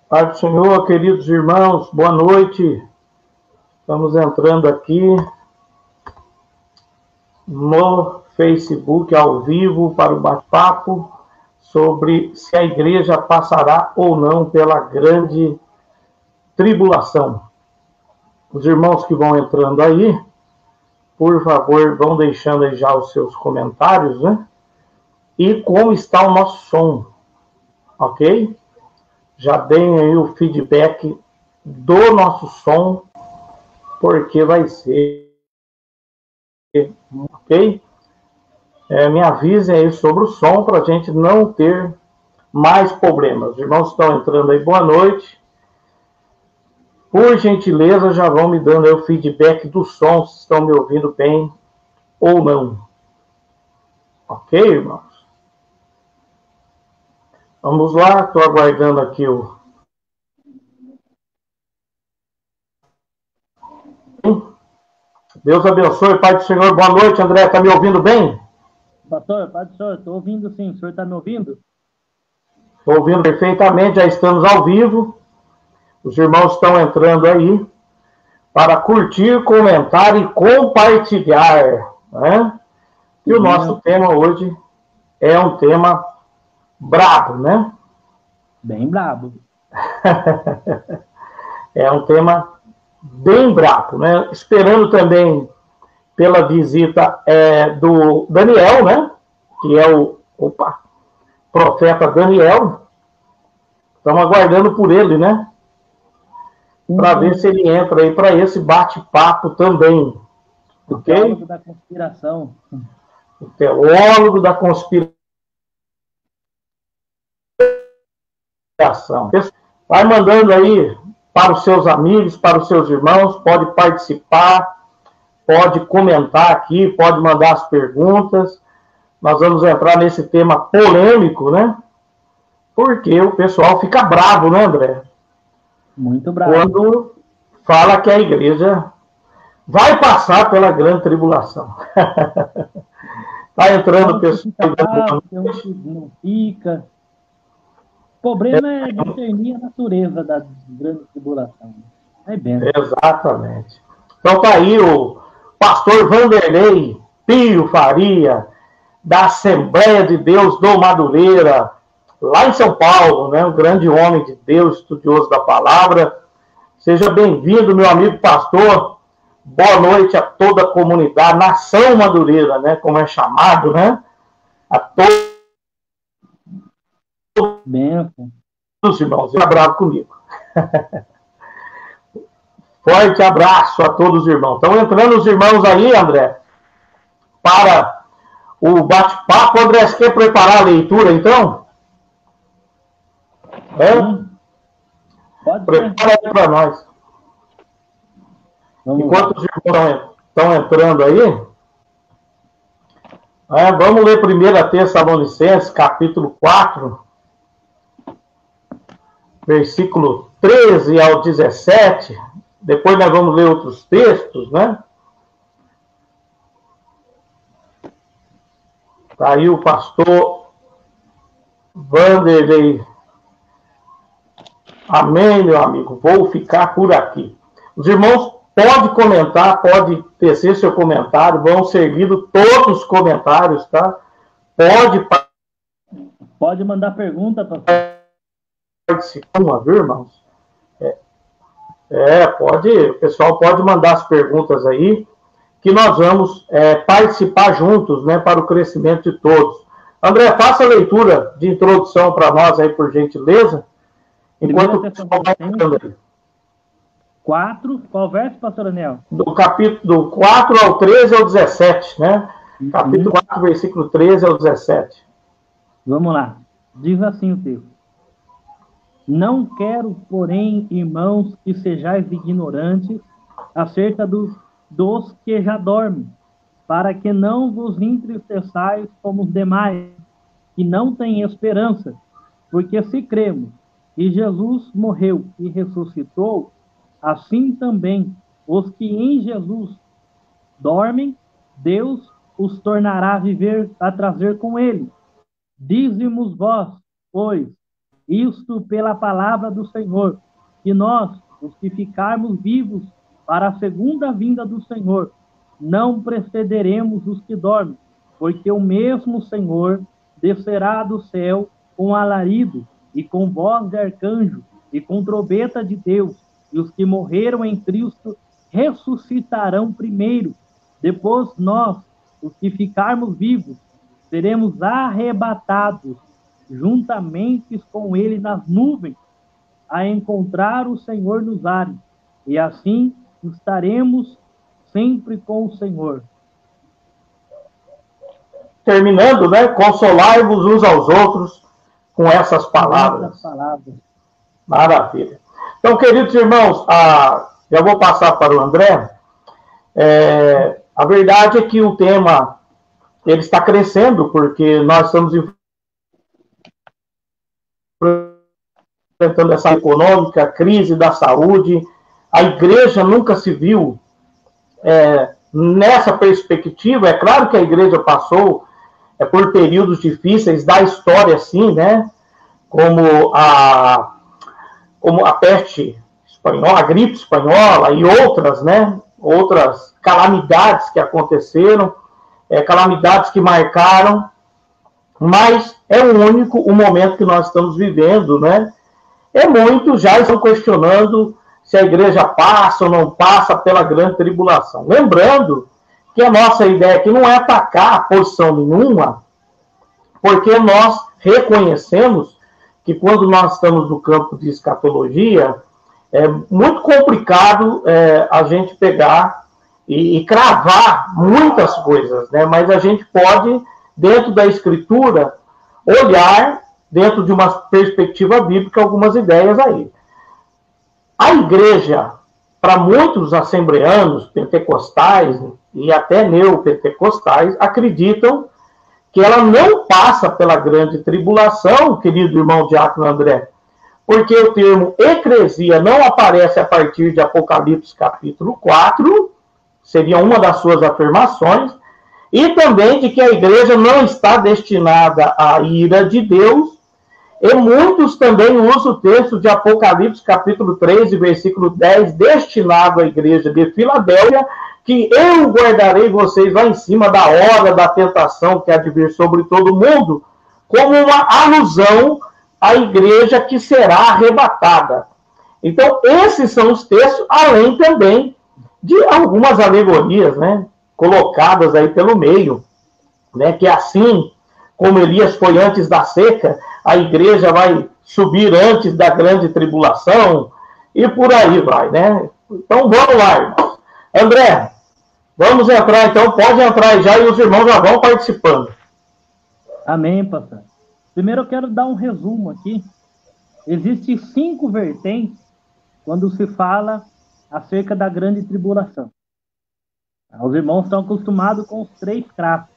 Pai do Senhor, queridos irmãos, boa noite. Estamos entrando aqui no Facebook ao vivo para o bate-papo sobre se a igreja passará ou não pela grande tribulação. Os irmãos que vão entrando aí, por favor, vão deixando aí já os seus comentários, né? E como está o nosso som, ok? Já deem aí o feedback do nosso som, porque vai ser, ok? Me avisem aí sobre o som para a gente não ter mais problemas. Os irmãos estão entrando aí, boa noite. Por gentileza, já vão me dando aí o feedback do som, se estão me ouvindo bem ou não. Ok, irmãos? Vamos lá, estou aguardando aqui o... Deus abençoe, Pai do Senhor. Boa noite, André. Está me ouvindo bem? Pastor, Pai do Senhor, estou ouvindo sim. O senhor está me ouvindo? Estou ouvindo perfeitamente, já estamos ao vivo. Os irmãos estão entrando aí para curtir, comentar e compartilhar, né? E o nosso tema hoje é um tema brabo, né? Bem brabo. É um tema bem brabo, né? Esperando também pela visita do Daniel, né? Que é o profeta Daniel. Estamos aguardando por ele, né? Para ver se ele entra aí para esse bate-papo também. O teólogo da conspiração. O teólogo da conspiração. Vai mandando aí para os seus amigos, para os seus irmãos, pode participar, pode comentar aqui, pode mandar as perguntas. Nós vamos entrar nesse tema polêmico, né? Porque o pessoal fica bravo, né, André? Muito bravo. Quando fala que a igreja vai passar pela grande tribulação. Tá entrando o pessoal. Não fica. O problema é discernir a natureza da grande tribulação. É bem. Exatamente. Então tá aí o pastor Vanderlei Pio Faria, da Assembleia de Deus do Madureira, lá em São Paulo, né? Um grande homem de Deus, estudioso da palavra. Seja bem-vindo, meu amigo pastor. Boa noite a toda a comunidade, Nação Madureira, né? Como é chamado, né? A todos os irmãos. Fica bravo comigo. Forte abraço a todos os irmãos. Estão entrando os irmãos aí, André, para o bate-papo. André, você quer preparar a leitura, então? Pode Prepara aí para nós. Enquanto os irmãos estão entrando aí, vamos ler 1 Tessalonicenses, capítulo 4, versículo 13 ao 17. Depois nós vamos ler outros textos, né? Está aí o pastor Vanderlei. Amém, meu amigo. Vou ficar por aqui. Os irmãos podem comentar, pode tecer seu comentário, vão servindo todos os comentários, tá? Pode mandar pergunta, pastor. Participar, viu, irmãos? Pode, o pessoal pode mandar as perguntas aí, que nós vamos participar juntos, né, para o crescimento de todos. André, faça a leitura de introdução para nós aí, por gentileza, enquanto o pessoal vai entrando aí. 4, qual verso, pastor Daniel? Do capítulo 4 ao 13 ao 17, né? Capítulo 4, versículo 13 ao 17. Vamos lá. Diz assim o texto. Não quero, porém, irmãos, que sejais ignorantes acerca dos que já dormem, para que não vos entristeçais como os demais, que não têm esperança. Porque se cremos que Jesus morreu e ressuscitou, assim também os que em Jesus dormem, Deus os tornará a viver, a trazer com ele. Dizemos vós, pois, Isto pela palavra do Senhor, que nós, os que ficarmos vivos para a segunda vinda do Senhor, não precederemos os que dormem, porque o mesmo Senhor descerá do céu com alarido, e com voz de arcanjo, e com trombeta de Deus, e os que morreram em Cristo ressuscitarão primeiro. Depois nós, os que ficarmos vivos, seremos arrebatados juntamente com ele nas nuvens, a encontrar o Senhor nos ares, e assim estaremos sempre com o Senhor. Terminando, né? Consolai-vos uns aos outros com essas palavras. Maravilha. Então, queridos irmãos, já vou passar para o André. A verdade é que o tema ele está crescendo, porque nós estamos enfrentando essa econômica, a crise da saúde. A igreja nunca se viu nessa perspectiva. É claro que a igreja passou por períodos difíceis da história, assim, né? Como a peste espanhola, a gripe espanhola e outras, né? Outras calamidades que aconteceram, calamidades que marcaram, mas é o único o momento que nós estamos vivendo, né? Muitos já estão questionando se a igreja passa ou não passa pela grande tribulação. Lembrando que a nossa ideia aqui não é atacar a posição nenhuma, porque nós reconhecemos que quando nós estamos no campo de escatologia, é muito complicado a gente pegar e cravar muitas coisas, né? Mas a gente pode, dentro da Escritura, olhar, dentro de uma perspectiva bíblica, algumas ideias aí. A igreja, para muitos assembleanos, pentecostais e até neopentecostais, acreditam que ela não passa pela grande tribulação, querido irmão Diácono André, porque o termo eclesia não aparece a partir de Apocalipse capítulo 4, seria uma das suas afirmações, e também de que a igreja não está destinada à ira de Deus, e muitos também usam o texto de Apocalipse capítulo 13, versículo 10, destinado à igreja de Filadélfia, que eu guardarei vocês lá em cima da hora da tentação que há de vir sobre todo mundo, como uma alusão à igreja que será arrebatada. Então, esses são os textos, além também de algumas alegorias, né, colocadas aí pelo meio, né, que assim como Elias foi antes da seca, a igreja vai subir antes da grande tribulação, e por aí vai, né? Então, vamos lá, irmãos. André, vamos entrar, então, pode entrar já, e os irmãos já vão participando. Amém, pastor. Primeiro eu quero dar um resumo aqui. Existem 5 vertentes quando se fala acerca da grande tribulação. Os irmãos estão acostumados com os 3 clássicos,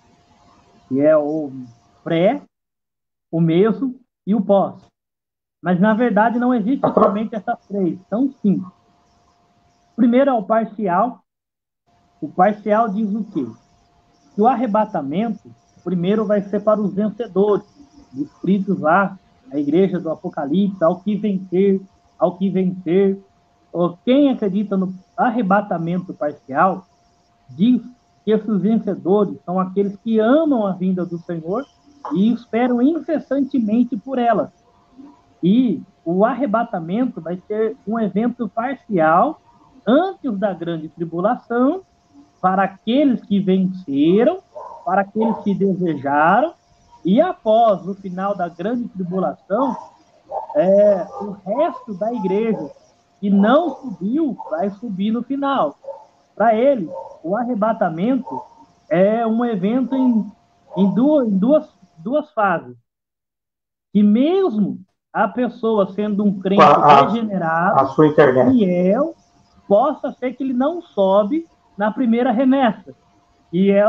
que é o pré, o meso e o pós. Mas, na verdade, não existe somente essas 3, são 5. Primeiro é o parcial. O parcial diz o quê? Que o arrebatamento, primeiro vai ser para os vencedores, descritos lá, a igreja do Apocalipse, ao que vencer. Quem acredita no arrebatamento parcial, diz que esses vencedores são aqueles que amam a vinda do Senhor e esperam incessantemente por ela. E o arrebatamento vai ser um evento parcial antes da grande tribulação, para aqueles que venceram, para aqueles que desejaram, e após o final da grande tribulação, o resto da igreja que não subiu vai subir no final. Para ele, o arrebatamento é um evento em duas fases. E mesmo a pessoa sendo um crente regenerado, fiel, possa ser que ele não sobe na primeira remessa, que é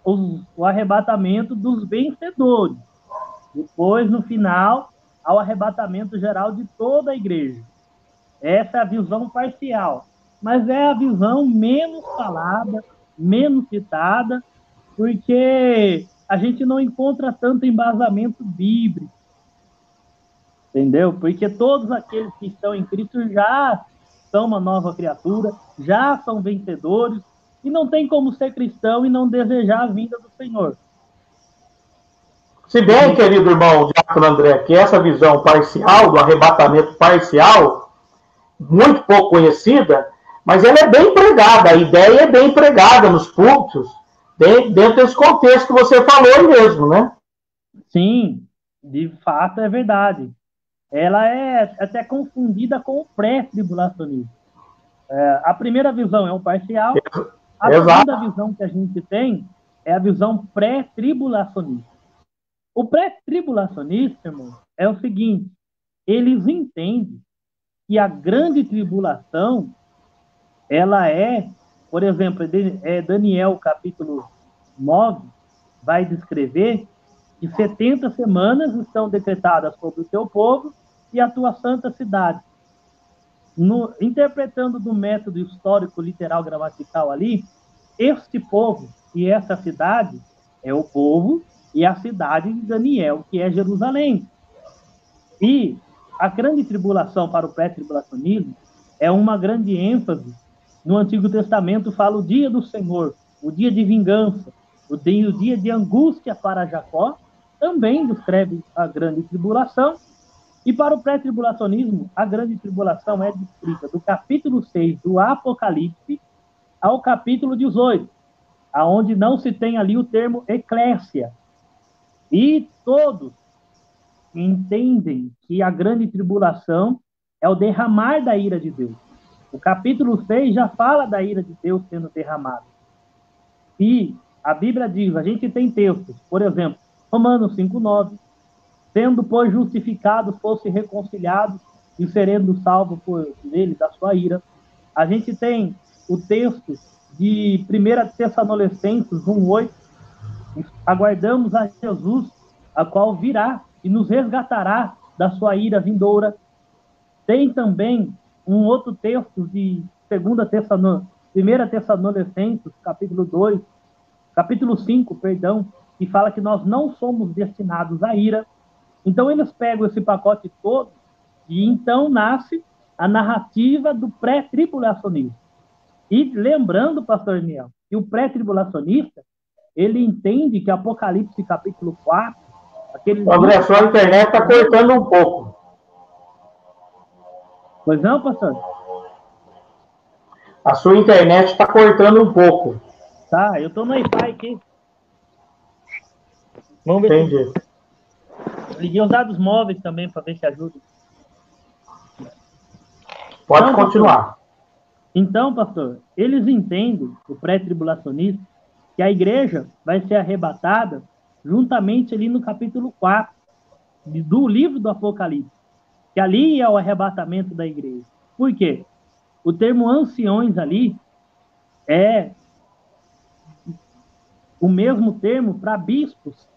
o arrebatamento dos vencedores. Depois, no final, ao arrebatamento geral de toda a igreja. Essa é a visão parcial, mas é a visão menos falada, menos citada, porque a gente não encontra tanto embasamento bíblico. Entendeu? Porque todos aqueles que estão em Cristo já são uma nova criatura, já são vencedores, e não tem como ser cristão e não desejar a vinda do Senhor. Se bem, querido irmão Diácono André, que essa visão parcial, do arrebatamento parcial, muito pouco conhecida, mas ela é bem pregada, a ideia é bem pregada nos cultos, dentro desse contexto que você falou mesmo, né? Sim, de fato é verdade. Ela é até confundida com o pré-tribulacionismo. A primeira visão é o parcial, a segunda visão que a gente tem é a visão pré-tribulacionista. O pré-tribulacionista, irmão, é o seguinte, eles entendem que a grande tribulação, ela é, por exemplo, Daniel capítulo 9, vai descrever que 70 semanas estão decretadas sobre o teu povo e a tua santa cidade. Interpretando do método histórico, literal, gramatical ali, este povo e essa cidade é o povo e a cidade de Daniel, que é Jerusalém. E a grande tribulação para o pré-tribulacionismo é uma grande ênfase. No Antigo Testamento fala o dia do Senhor, o dia de vingança, o dia de angústia para Jacó, também descreve a grande tribulação. E para o pré-tribulacionismo, a grande tribulação é descrita do capítulo 6 do Apocalipse ao capítulo 18, aonde não se tem ali o termo eclésia. E todos entendem que a grande tribulação é o derramar da ira de Deus. O capítulo 6 já fala da ira de Deus sendo derramada. E a Bíblia diz, a gente tem textos, por exemplo, Romanos 5:9, sendo, pois, justificados, fosse reconciliados e serendo salvos por ele da sua ira. A gente tem o texto de 1 Tessalonicenses 1:8, aguardamos a Jesus, a qual virá e nos resgatará da sua ira vindoura. Tem também um outro texto de 1 Tessalonicenses, capítulo 5, que fala que nós não somos destinados à ira. Então eles pegam esse pacote todo e então nasce a narrativa do pré-tribulacionismo. E lembrando, pastor Daniel, que o pré-tribulacionista, ele entende que Apocalipse capítulo 4, André, a sua internet está cortando um pouco. Pois não, pastor? A sua internet está cortando um pouco. Tá, eu estou no Wi-Fi aqui. Vamos ver. Entendi. Liguei os dados móveis também para ver se ajuda. Pode continuar. Pastor, então, pastor, eles entendem, o pré-tribulacionista, que a igreja vai ser arrebatada juntamente ali no capítulo 4 do livro do Apocalipse, que ali é o arrebatamento da igreja. Por quê? O termo anciões ali é o mesmo termo para bispos,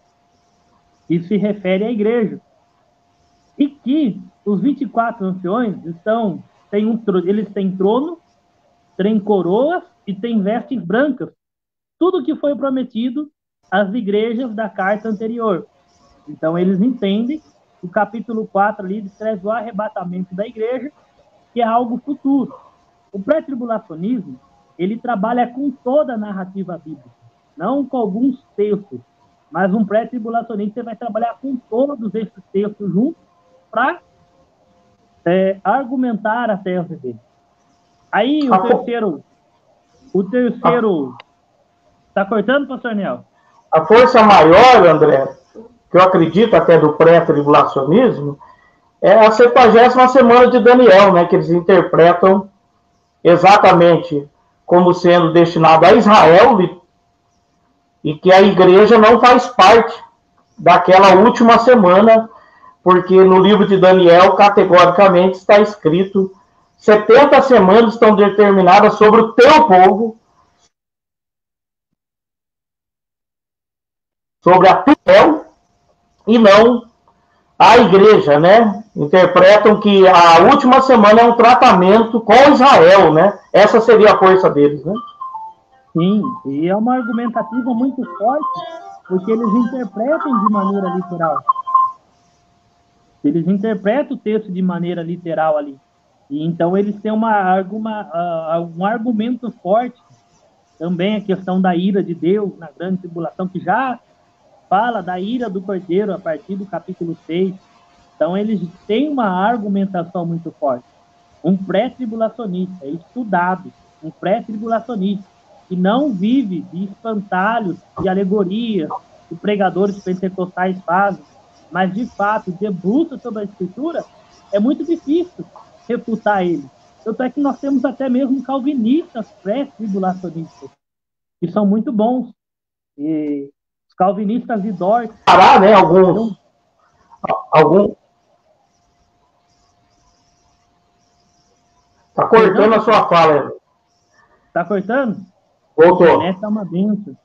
que se refere à igreja. E que os 24 anciões eles têm trono, têm coroas e têm vestes brancas. Tudo que foi prometido às igrejas da carta anterior. Então, eles entendem, o capítulo 4 ali descreve o arrebatamento da igreja, que é algo futuro. O pré-tribulacionismo, ele trabalha com toda a narrativa bíblica, não com alguns textos, mas um pré-tribulacionista vai trabalhar com todos esses textos juntos para argumentar a tese dele. Aí, o terceiro... Tá cortando, pastor Nel? A força maior, André, que eu acredito até do pré-tribulacionismo, é a 70ª semana de Daniel, né, que eles interpretam exatamente como sendo destinado a Israel e que a igreja não faz parte daquela última semana, porque no livro de Daniel, categoricamente, está escrito 70 semanas estão determinadas sobre o teu povo, sobre a tua e não a igreja, né? Interpretam que a última semana é um tratamento com Israel, né? Essa seria a força deles, né? Sim, e é uma argumentativa muito forte, porque eles interpretam de maneira literal. Eles interpretam o texto de maneira literal ali. E então eles têm um argumento forte. Também a questão da ira de Deus na grande tribulação, que já fala da ira do Cordeiro a partir do capítulo 6. Então eles têm uma argumentação muito forte. Um pré-tribulacionista, estudado, um pré-tribulacionista, que não vive de espantalhos, de alegorias, que pregadores pentecostais fazem, mas de fato debruça sobre a Escritura, é muito difícil refutar ele. Tanto é que nós temos até mesmo calvinistas pré-tribulacionistas, que são muito bons. E os calvinistas de Dort... Parar, né, algum... Tá cortando a sua fala. Tá cortando? Voltou. Essa é uma bênção.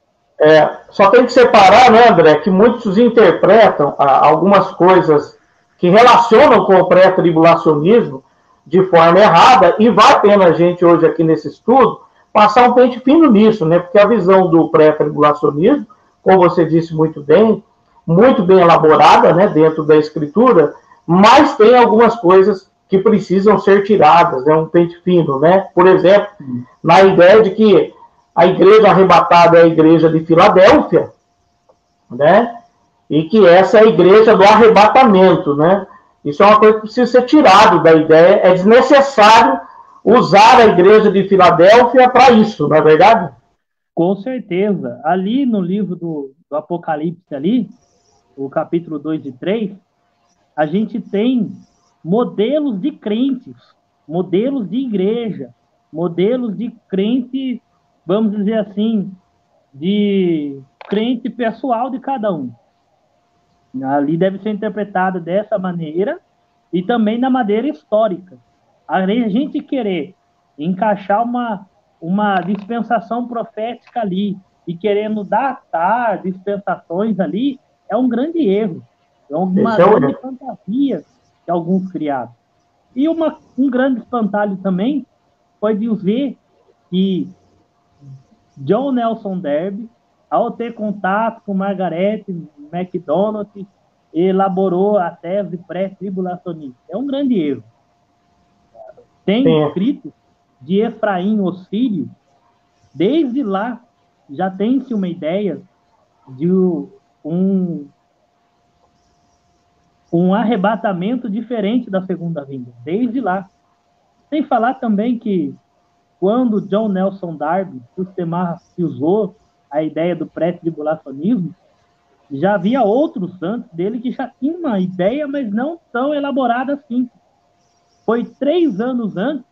Só tem que separar, né, André, que muitos interpretam algumas coisas que relacionam com o pré-tribulacionismo de forma errada, e vale a pena a gente hoje aqui nesse estudo passar um pente fino nisso, né, porque a visão do pré-tribulacionismo, como você disse muito bem elaborada, né, dentro da Escritura, mas tem algumas coisas que precisam ser tiradas, né, um pente fino, né, por exemplo, na ideia de que a igreja arrebatada é a igreja de Filadélfia, né? E que essa é a igreja do arrebatamento, né? Isso é uma coisa que precisa ser tirado da ideia. É desnecessário usar a igreja de Filadélfia para isso, não é verdade? Com certeza. Ali no livro do Apocalipse, ali, o capítulo 2 e 3, a gente tem modelos de crentes, modelos de igreja, modelos de crente, vamos dizer assim, de crente pessoal de cada um. Ali deve ser interpretada dessa maneira e também da maneira histórica. A gente querer encaixar uma dispensação profética ali e querendo datar dispensações ali é um grande erro. É uma grande fantasia que alguns criaram. E um grande espantalho também foi dizer que John Nelson Darby, ao ter contato com Margaret MacDonald, elaborou a tese pré-tribulacionista. É um grande erro. Tem escritos de Efraim Ossírio, desde lá já tem-se uma ideia de um arrebatamento diferente da segunda vinda, desde lá. Sem falar também que quando John Nelson Darby sistematizou a ideia do pré-tribulacionismo, já havia outros antes dele que já tinham uma ideia, mas não tão elaborada assim. Foi 3 anos antes,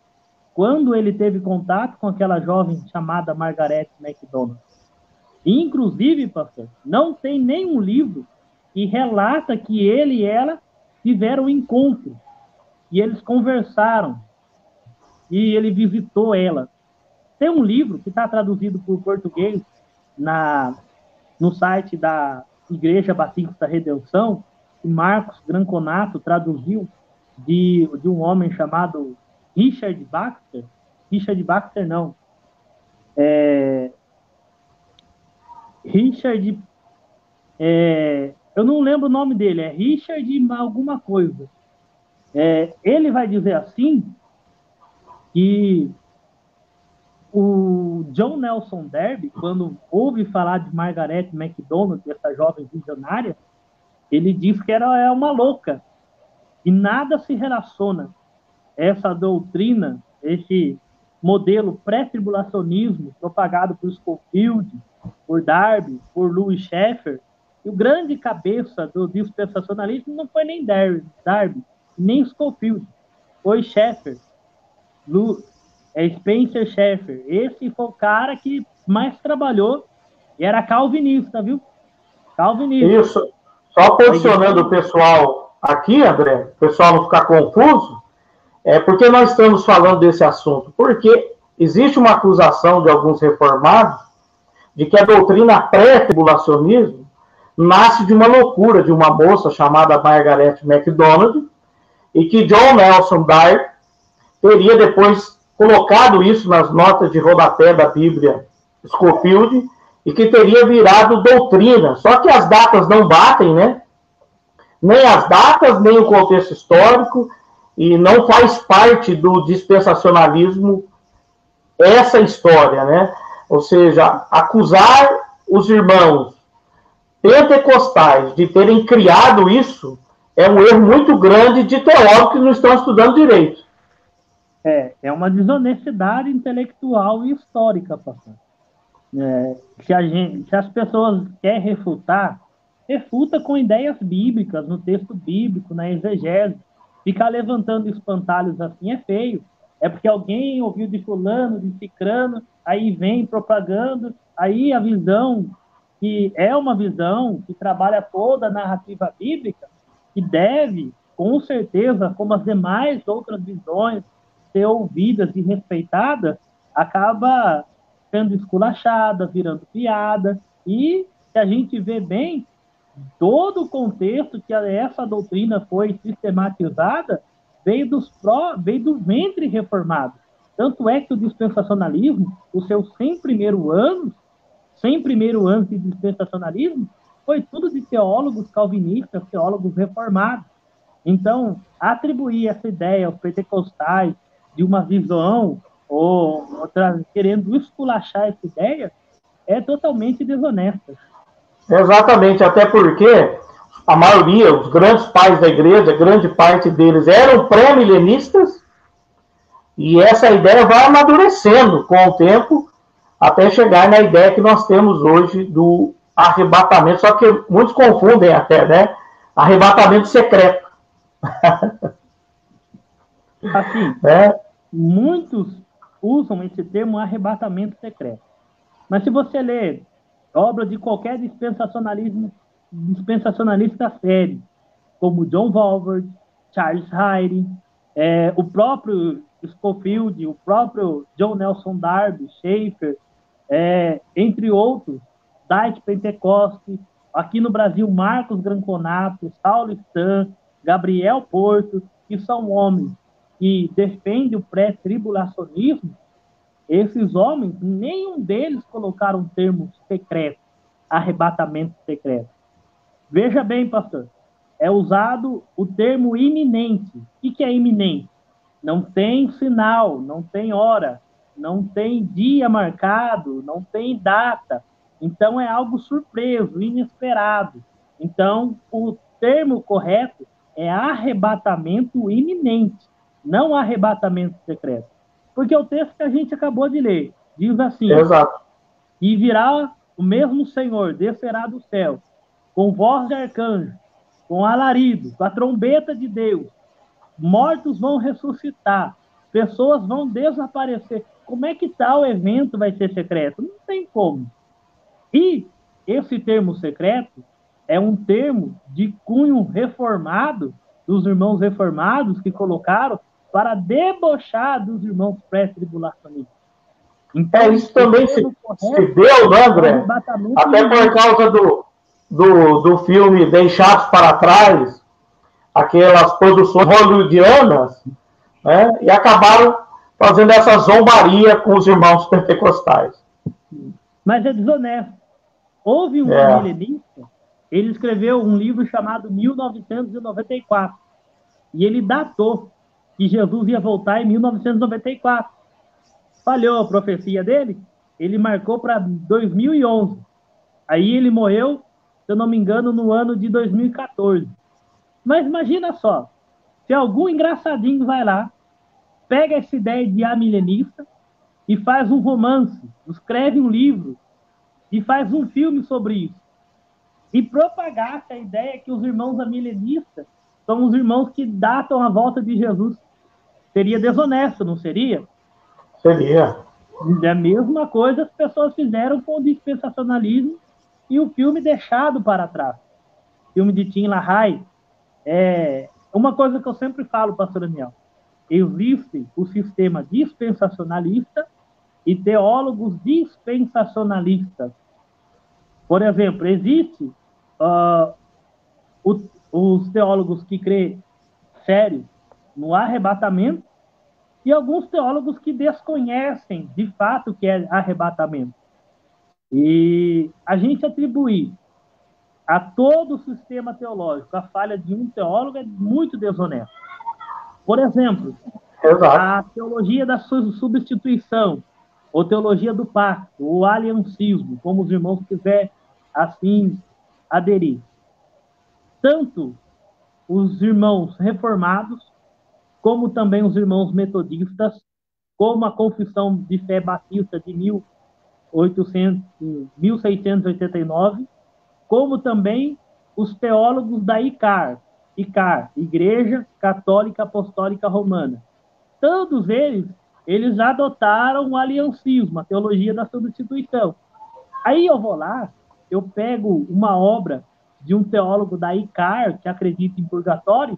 quando ele teve contato com aquela jovem chamada Margaret MacDonald. E, inclusive, pastor, não tem nenhum livro que relata que ele e ela tiveram um encontro, e eles conversaram, e ele visitou ela. Tem um livro que está traduzido por português no site da Igreja Batista Redenção, que Marcos Granconato traduziu de um homem chamado Richard Baxter. Richard Baxter, não. Richard... eu não lembro o nome dele. É Richard alguma coisa. Ele vai dizer assim que o John Nelson Darby, quando ouve falar de Margaret MacDonald, essa jovem visionária, ele diz que ela é uma louca. E nada se relaciona essa doutrina, esse modelo pré-tribulacionismo propagado por Scofield, por Darby, por Louis Schaeffer. E o grande cabeça do dispensacionalismo não foi nem Darby, nem Scofield, foi Schaeffer, Spencer Schaeffer. Esse foi o cara que mais trabalhou e era calvinista, viu? Calvinista. Isso. Só posicionando o pessoal aqui, André, o pessoal não ficar confuso, por que nós estamos falando desse assunto? Porque existe uma acusação de alguns reformados de que a doutrina pré-tribulacionismo nasce de uma loucura de uma moça chamada Margaret MacDonald e que John Nelson Darby teria depois colocado isso nas notas de rodapé da Bíblia Scofield e que teria virado doutrina. Só que as datas não batem, né? nem as datas, nem o contexto histórico, e não faz parte do dispensacionalismo essa história, né? Ou seja, acusar os irmãos pentecostais de terem criado isso é um erro muito grande de teólogos que não estão estudando direito. É uma desonestidade intelectual e histórica, pastor. Se as pessoas querem refutar, refuta com ideias bíblicas, no texto bíblico, na exegese. Ficar levantando espantalhos assim é feio. É porque alguém ouviu de fulano, de cicrano, aí vem propagando, aí a visão, que é uma visão que trabalha toda a narrativa bíblica, que deve, com certeza, como as demais outras visões, ser ouvidas e respeitadas, acaba sendo esculachada, virando piada, e se a gente vê bem, todo o contexto que essa doutrina foi sistematizada veio do ventre reformado. Tanto é que o dispensacionalismo, os seus 100 primeiros anos de dispensacionalismo, foi tudo de teólogos calvinistas, teólogos reformados. Então, atribuir essa ideia aos pentecostais de uma visão ou querendo esculachar essa ideia é totalmente desonesta. Exatamente, até porque a maioria, os grandes pais da igreja, grande parte deles eram pré-milenistas, e essa ideia vai amadurecendo com o tempo até chegar na ideia que nós temos hoje do arrebatamento, só que muitos confundem até, né? Arrebatamento secreto. Assim, muitos usam esse termo arrebatamento secreto. Mas se você ler obra de qualquer dispensacionalista sério, como John Walvoord, Charles Hyde, o próprio Scofield, o próprio John Nelson Darby, Schaeffer, entre outros, Dite Pentecoste, aqui no Brasil, Marcos Granconato, Saulo Stan, Gabriel Porto, que são homens que defendem o pré-tribulacionismo. Esses homens, nenhum deles colocaram o termo secreto, arrebatamento secreto. Veja bem, pastor, é usado o termo iminente. O que é iminente? Não tem sinal, não tem hora, não tem dia marcado, não tem data. Então, é algo surpreso, inesperado. Então, o termo correto é arrebatamento iminente, não arrebatamento secreto. Porque o texto que a gente acabou de ler diz assim: Exato. E virá o mesmo Senhor, descerá do céu, com voz de arcanjo, com alarido, com a trombeta de Deus. Mortos vão ressuscitar, pessoas vão desaparecer. Como é que tal evento vai ser secreto? Não tem como. E esse termo secreto é um termo de cunho reformado, dos irmãos reformados que colocaram para debochar dos irmãos pré-tribulacionistas. Então, isso também se deu, né, André? Até por causa do filme Deixados para Trás, aquelas produções hollywoodianas, né, e acabaram fazendo essa zombaria com os irmãos pentecostais. Mas é desonesto. Houve um milenista, ele escreveu um livro chamado 1994, e ele datou que Jesus ia voltar em 1994. Falhou a profecia dele, ele marcou para 2011. Aí ele morreu, se eu não me engano, no ano de 2014. Mas imagina só, se algum engraçadinho vai lá, pega essa ideia de amilenista e faz um romance, escreve um livro e faz um filme sobre isso. E propagasse a ideia que os irmãos amilenistas são os irmãos que datam a volta de Jesus. Seria desonesto, não seria? Seria. É a mesma coisa as pessoas fizeram com o dispensacionalismo e o filme Deixado para Trás. O filme de Tim LaHaye. Uma coisa que eu sempre falo, pastor Daniel, existe o sistema dispensacionalista e teólogos dispensacionalistas. Por exemplo, existe os teólogos que crê sério no arrebatamento e alguns teólogos que desconhecem de fato o que é arrebatamento. E a gente atribuir a todo o sistema teológico. A falha de um teólogo é muito desonesta. Por exemplo, Exato. a teologia da substituição, ou teologia do pacto, ou aliancismo, como os irmãos quiserem assim aderir. Tanto os irmãos reformados, como também os irmãos metodistas, como a Confissão de Fé Batista de 1689, como também os teólogos da ICAR, Igreja Católica Apostólica Romana. Todos eles adotaram o aliancismo, a teologia da substituição. Aí eu vou lá, eu pego uma obra de um teólogo da ICAR, que acredita em purgatório,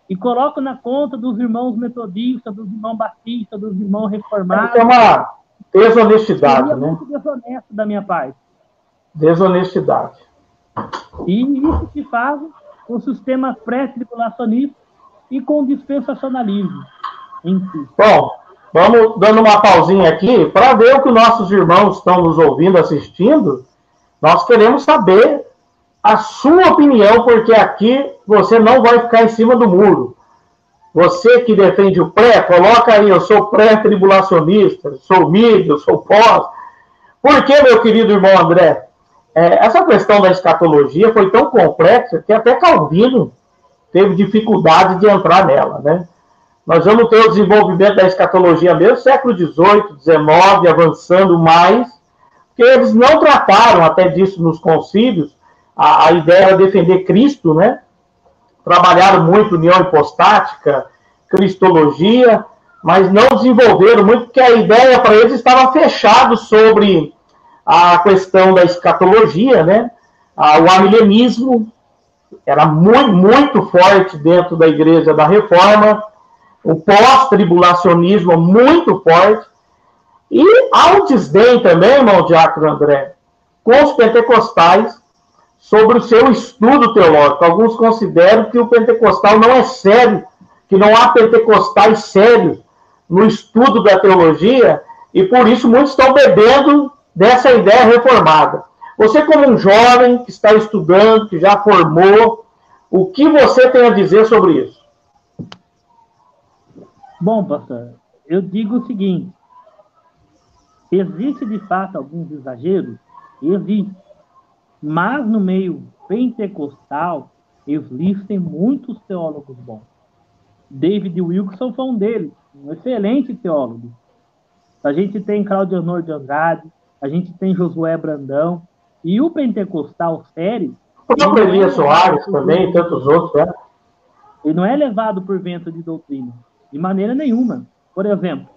e coloco na conta dos irmãos metodistas, dos irmãos batistas, dos irmãos reformados. Isso é uma desonestidade, Seria né? muito desonesto da minha parte. Desonestidade. E isso que faz com o sistema pré-tribulacionista e com o dispensacionalismo em si. Bom, vamos dando uma pausinha aqui para ver o que nossos irmãos estão nos ouvindo, assistindo. Nós queremos saber a sua opinião, porque aqui você não vai ficar em cima do muro. Você que defende o pré, coloca aí, eu sou pré-tribulacionista, sou mídia, sou pós. Por que, meu querido irmão André? Essa questão da escatologia foi tão complexa que até Calvino teve dificuldade de entrar nela, né? Nós vamos ter o desenvolvimento da escatologia mesmo, século XVIII, XIX, avançando mais, porque eles não trataram até disso nos concílios. A ideia era defender Cristo, né? Trabalharam muito união hipostática, cristologia, mas não desenvolveram muito, porque a ideia para eles estava fechada sobre a questão da escatologia, né? O amilenismo era muito, muito forte dentro da Igreja da Reforma, o pós-tribulacionismo muito forte, e há um desdém também, irmão Diácono André, com os pentecostais sobre o seu estudo teológico. Alguns consideram que o pentecostal não é sério, que não há pentecostais sérios no estudo da teologia, e por isso muitos estão bebendo dessa ideia reformada. Você, como um jovem que está estudando, que já formou, o que você tem a dizer sobre isso? Bom, pastor, eu digo o seguinte: existe de fato alguns exageros? Existe. Mas no meio pentecostal existem muitos teólogos bons. David Wilkerson foi um deles, um excelente teólogo. A gente tem Cláudio Honor de Andrade, a gente tem Josué Brandão, e o pentecostal sério... O próprio Elias Soares também, e tantos outros, né? Ele não é levado por vento de doutrina, de maneira nenhuma. Por exemplo,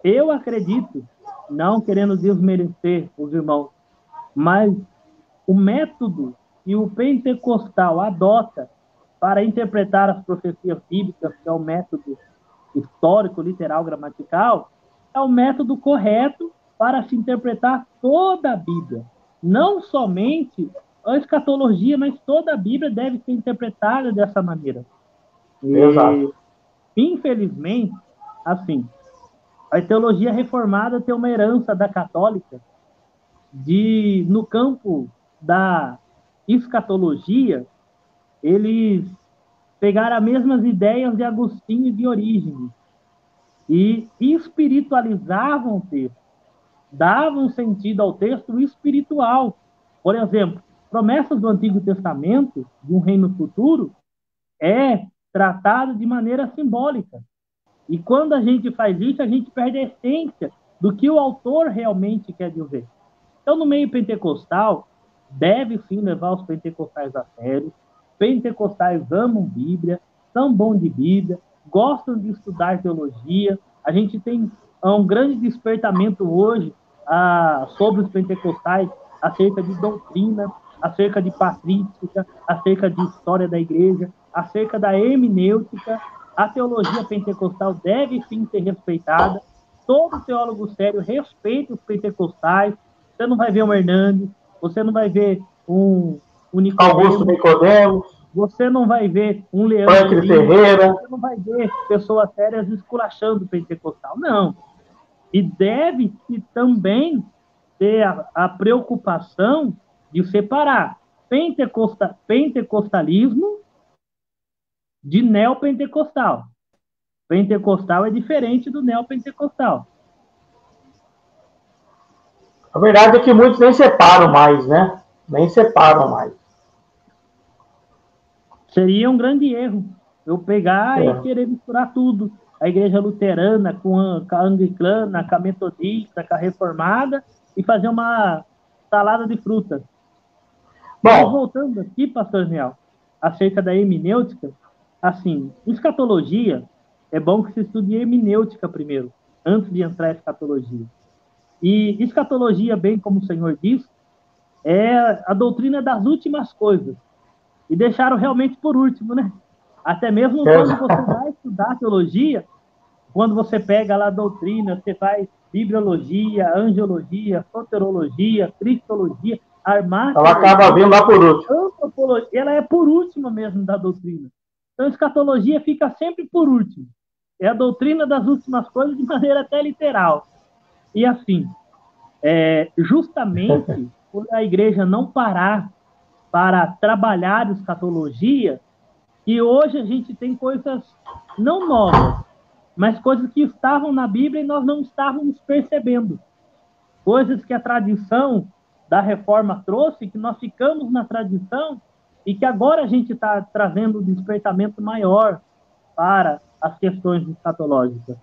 eu acredito, não querendo desmerecer os irmãos, mas o método que o pentecostal adota para interpretar as profecias bíblicas, que é o método histórico, literal, gramatical, é o método correto para se interpretar toda a Bíblia. Não somente a escatologia, mas toda a Bíblia deve ser interpretada dessa maneira. Exato. Infelizmente, assim, a teologia reformada tem uma herança da católica no campo da escatologia, eles pegaram as mesmas ideias de Agostinho e de Orígenes e espiritualizavam o texto, davam sentido ao texto espiritual. Por exemplo, promessas do Antigo Testamento de um reino futuro é tratado de maneira simbólica. E quando a gente faz isso, a gente perde a essência do que o autor realmente quer dizer. Então, no meio pentecostal, deve sim levar os pentecostais a sério. Pentecostais amam Bíblia, são bons de Bíblia, gostam de estudar teologia. A gente tem um grande despertamento hoje sobre os pentecostais acerca de doutrina, acerca de patrística, acerca de história da igreja, acerca da hermenêutica. A teologia pentecostal deve sim ser respeitada. Todo teólogo sério respeita os pentecostais. Você não vai ver um Hernandes, você não vai ver um Augusto Nicodemos, você não vai ver um Leandro Ferreira, você não vai ver pessoas sérias esculachando o pentecostal, não. E deve-se também ter a preocupação de separar pentecostalismo de neopentecostal. Pentecostal é diferente do neopentecostal. A verdade é que muitos nem separam mais, né? Nem separam mais. Seria um grande erro eu pegar e querer misturar tudo. A igreja luterana com a anglicana, com a metodista, com a reformada, e fazer uma salada de frutas. Mas voltando aqui, pastor Real, acerca da hermenêutica, assim, escatologia, é bom que se estude hermenêutica primeiro, antes de entrar em escatologia. E escatologia, bem como o Senhor diz, é a doutrina das últimas coisas. E deixaram realmente por último, né? Até mesmo quando você vai estudar teologia, quando você pega lá a doutrina, você faz bibliologia, angiologia, soterologia, cristologia, armatologia. Ela acaba vindo lá por último. Antropologia, ela é por último mesmo da doutrina. Então, a escatologia fica sempre por último. É a doutrina das últimas coisas de maneira até literal. E assim, justamente por a igreja não parar para trabalhar escatologia, e hoje a gente tem coisas não novas, mas coisas que estavam na Bíblia e nós não estávamos percebendo. Coisas que a tradição da reforma trouxe, que nós ficamos na tradição, e que agora a gente está trazendo um despertamento maior para as questões escatológicas.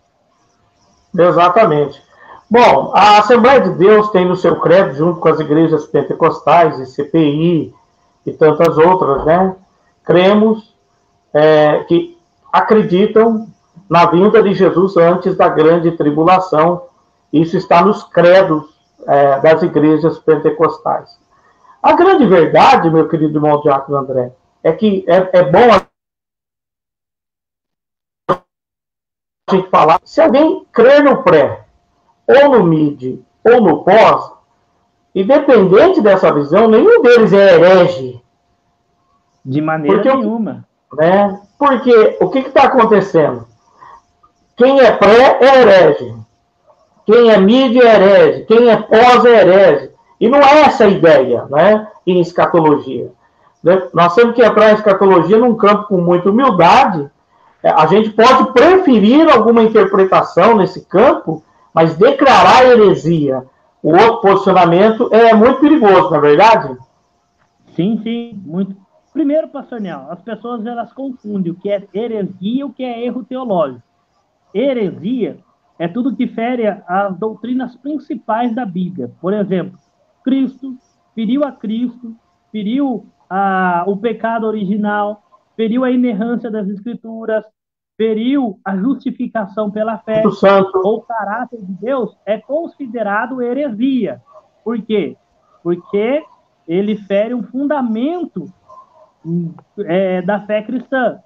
Exatamente. Bom, a Assembleia de Deus tem no seu credo, junto com as igrejas pentecostais e CPI e tantas outras, né? Cremos que acreditam na vinda de Jesus antes da grande tribulação. Isso está nos credos das igrejas pentecostais. A grande verdade, meu querido irmão Diácono André, é que é bom a gente falar, se alguém crer no pré, ou no mid, ou no pós, independente dessa visão, nenhum deles é herege. De maneira nenhuma. Né? Porque o que está acontecendo? Quem é pré é herege. Quem é mid é herege. Quem é pós é herege. E não é essa a ideia, né, em escatologia. Nós temos que entrar em escatologia num campo com muita humildade. A gente pode preferir alguma interpretação nesse campo, mas declarar heresia, o outro posicionamento, é muito perigoso, não é verdade? Sim, muito. Primeiro, pastor Nel, as pessoas elas confundem o que é heresia e o que é erro teológico. Heresia é tudo que fere as doutrinas principais da Bíblia. Por exemplo, Cristo, feriu a Cristo, feriu o pecado original, feriu a inerrância das Escrituras, feriu a justificação pela fé, ou o caráter de Deus, é considerado heresia. Por quê? Porque ele fere um fundamento da fé cristã.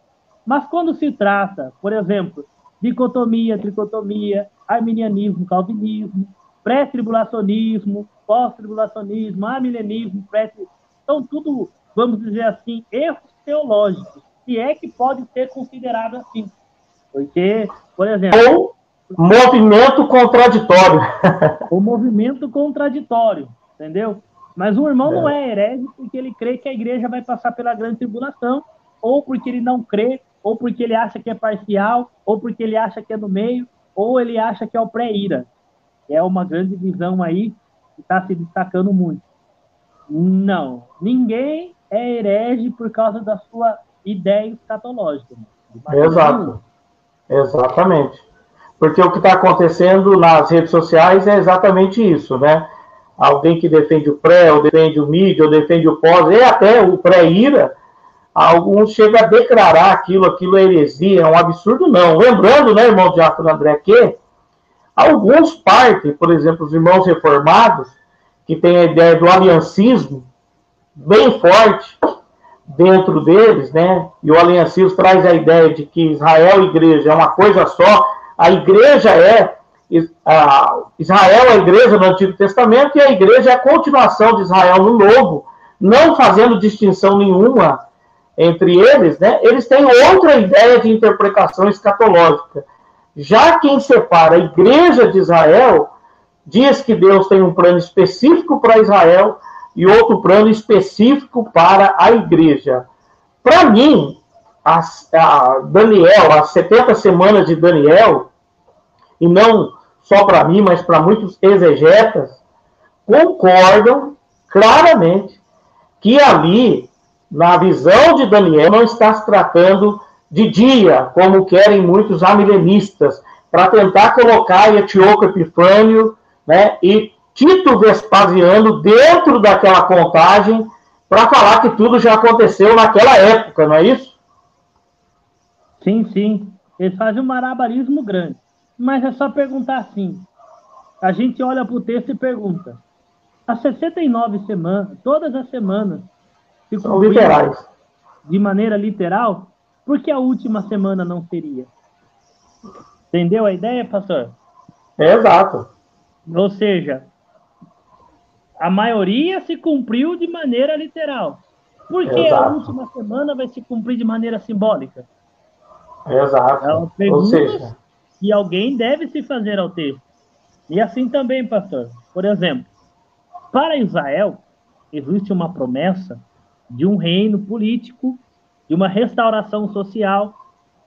Mas quando se trata, por exemplo, dicotomia, tricotomia, arminianismo, calvinismo, pré-tribulacionismo, pós-tribulacionismo, amilenismo, então tudo, vamos dizer assim, erros teológicos, que é que pode ser considerado assim. Porque, por exemplo... Ou movimento contraditório. O movimento contraditório, entendeu? Mas o irmão não é herege porque ele crê que a igreja vai passar pela grande tribulação, ou porque ele não crê, ou porque ele acha que é parcial, ou porque ele acha que é no meio, ou ele acha que é o pré-ira. É uma grande visão aí que está se destacando muito. Não, ninguém é herege por causa da sua ideia escatológica. Exato. Exatamente. Porque o que está acontecendo nas redes sociais é exatamente isso, né? Alguém que defende o pré, ou defende o mid, ou defende o pós, e até o pré-ira, alguns chegam a declarar aquilo é heresia, é um absurdo, não. Lembrando, né, irmão Diácono André, que alguns partem, por exemplo, os irmãos reformados, que têm a ideia do aliancismo bem forte dentro deles, né? E o aliancismo traz a ideia de que Israel e igreja é uma coisa só. A igreja Israel é a igreja no Antigo Testamento e a igreja é a continuação de Israel no Novo, não fazendo distinção nenhuma entre eles, né? Eles têm outra ideia de interpretação escatológica. Já quem separa a igreja de Israel diz que Deus tem um plano específico para Israel e outro plano específico para a igreja. Para mim, Daniel, as 70 semanas de Daniel, e não só para mim, mas para muitos exegetas, concordam claramente que ali, na visão de Daniel, não está se tratando de dia, como querem muitos amilenistas, para tentar colocar Etíoco Epifânio, né, e Tito Vespasiano dentro daquela contagem, para falar que tudo já aconteceu naquela época, não é isso? Sim, sim. Eles fazem um malabarismo grande. Mas é só perguntar assim. A gente olha para o texto e pergunta. As 69 semanas, todas as semanas, se São literais. de maneira literal, por que a última semana não seria? Entendeu a ideia, pastor? Exato. Ou seja, a maioria se cumpriu de maneira literal. Por que a última semana vai se cumprir de maneira simbólica? Exato. É uma pergunta que alguém deve se fazer ao texto. E assim também, pastor. Por exemplo, para Israel, existe uma promessa de um reino político, de uma restauração social,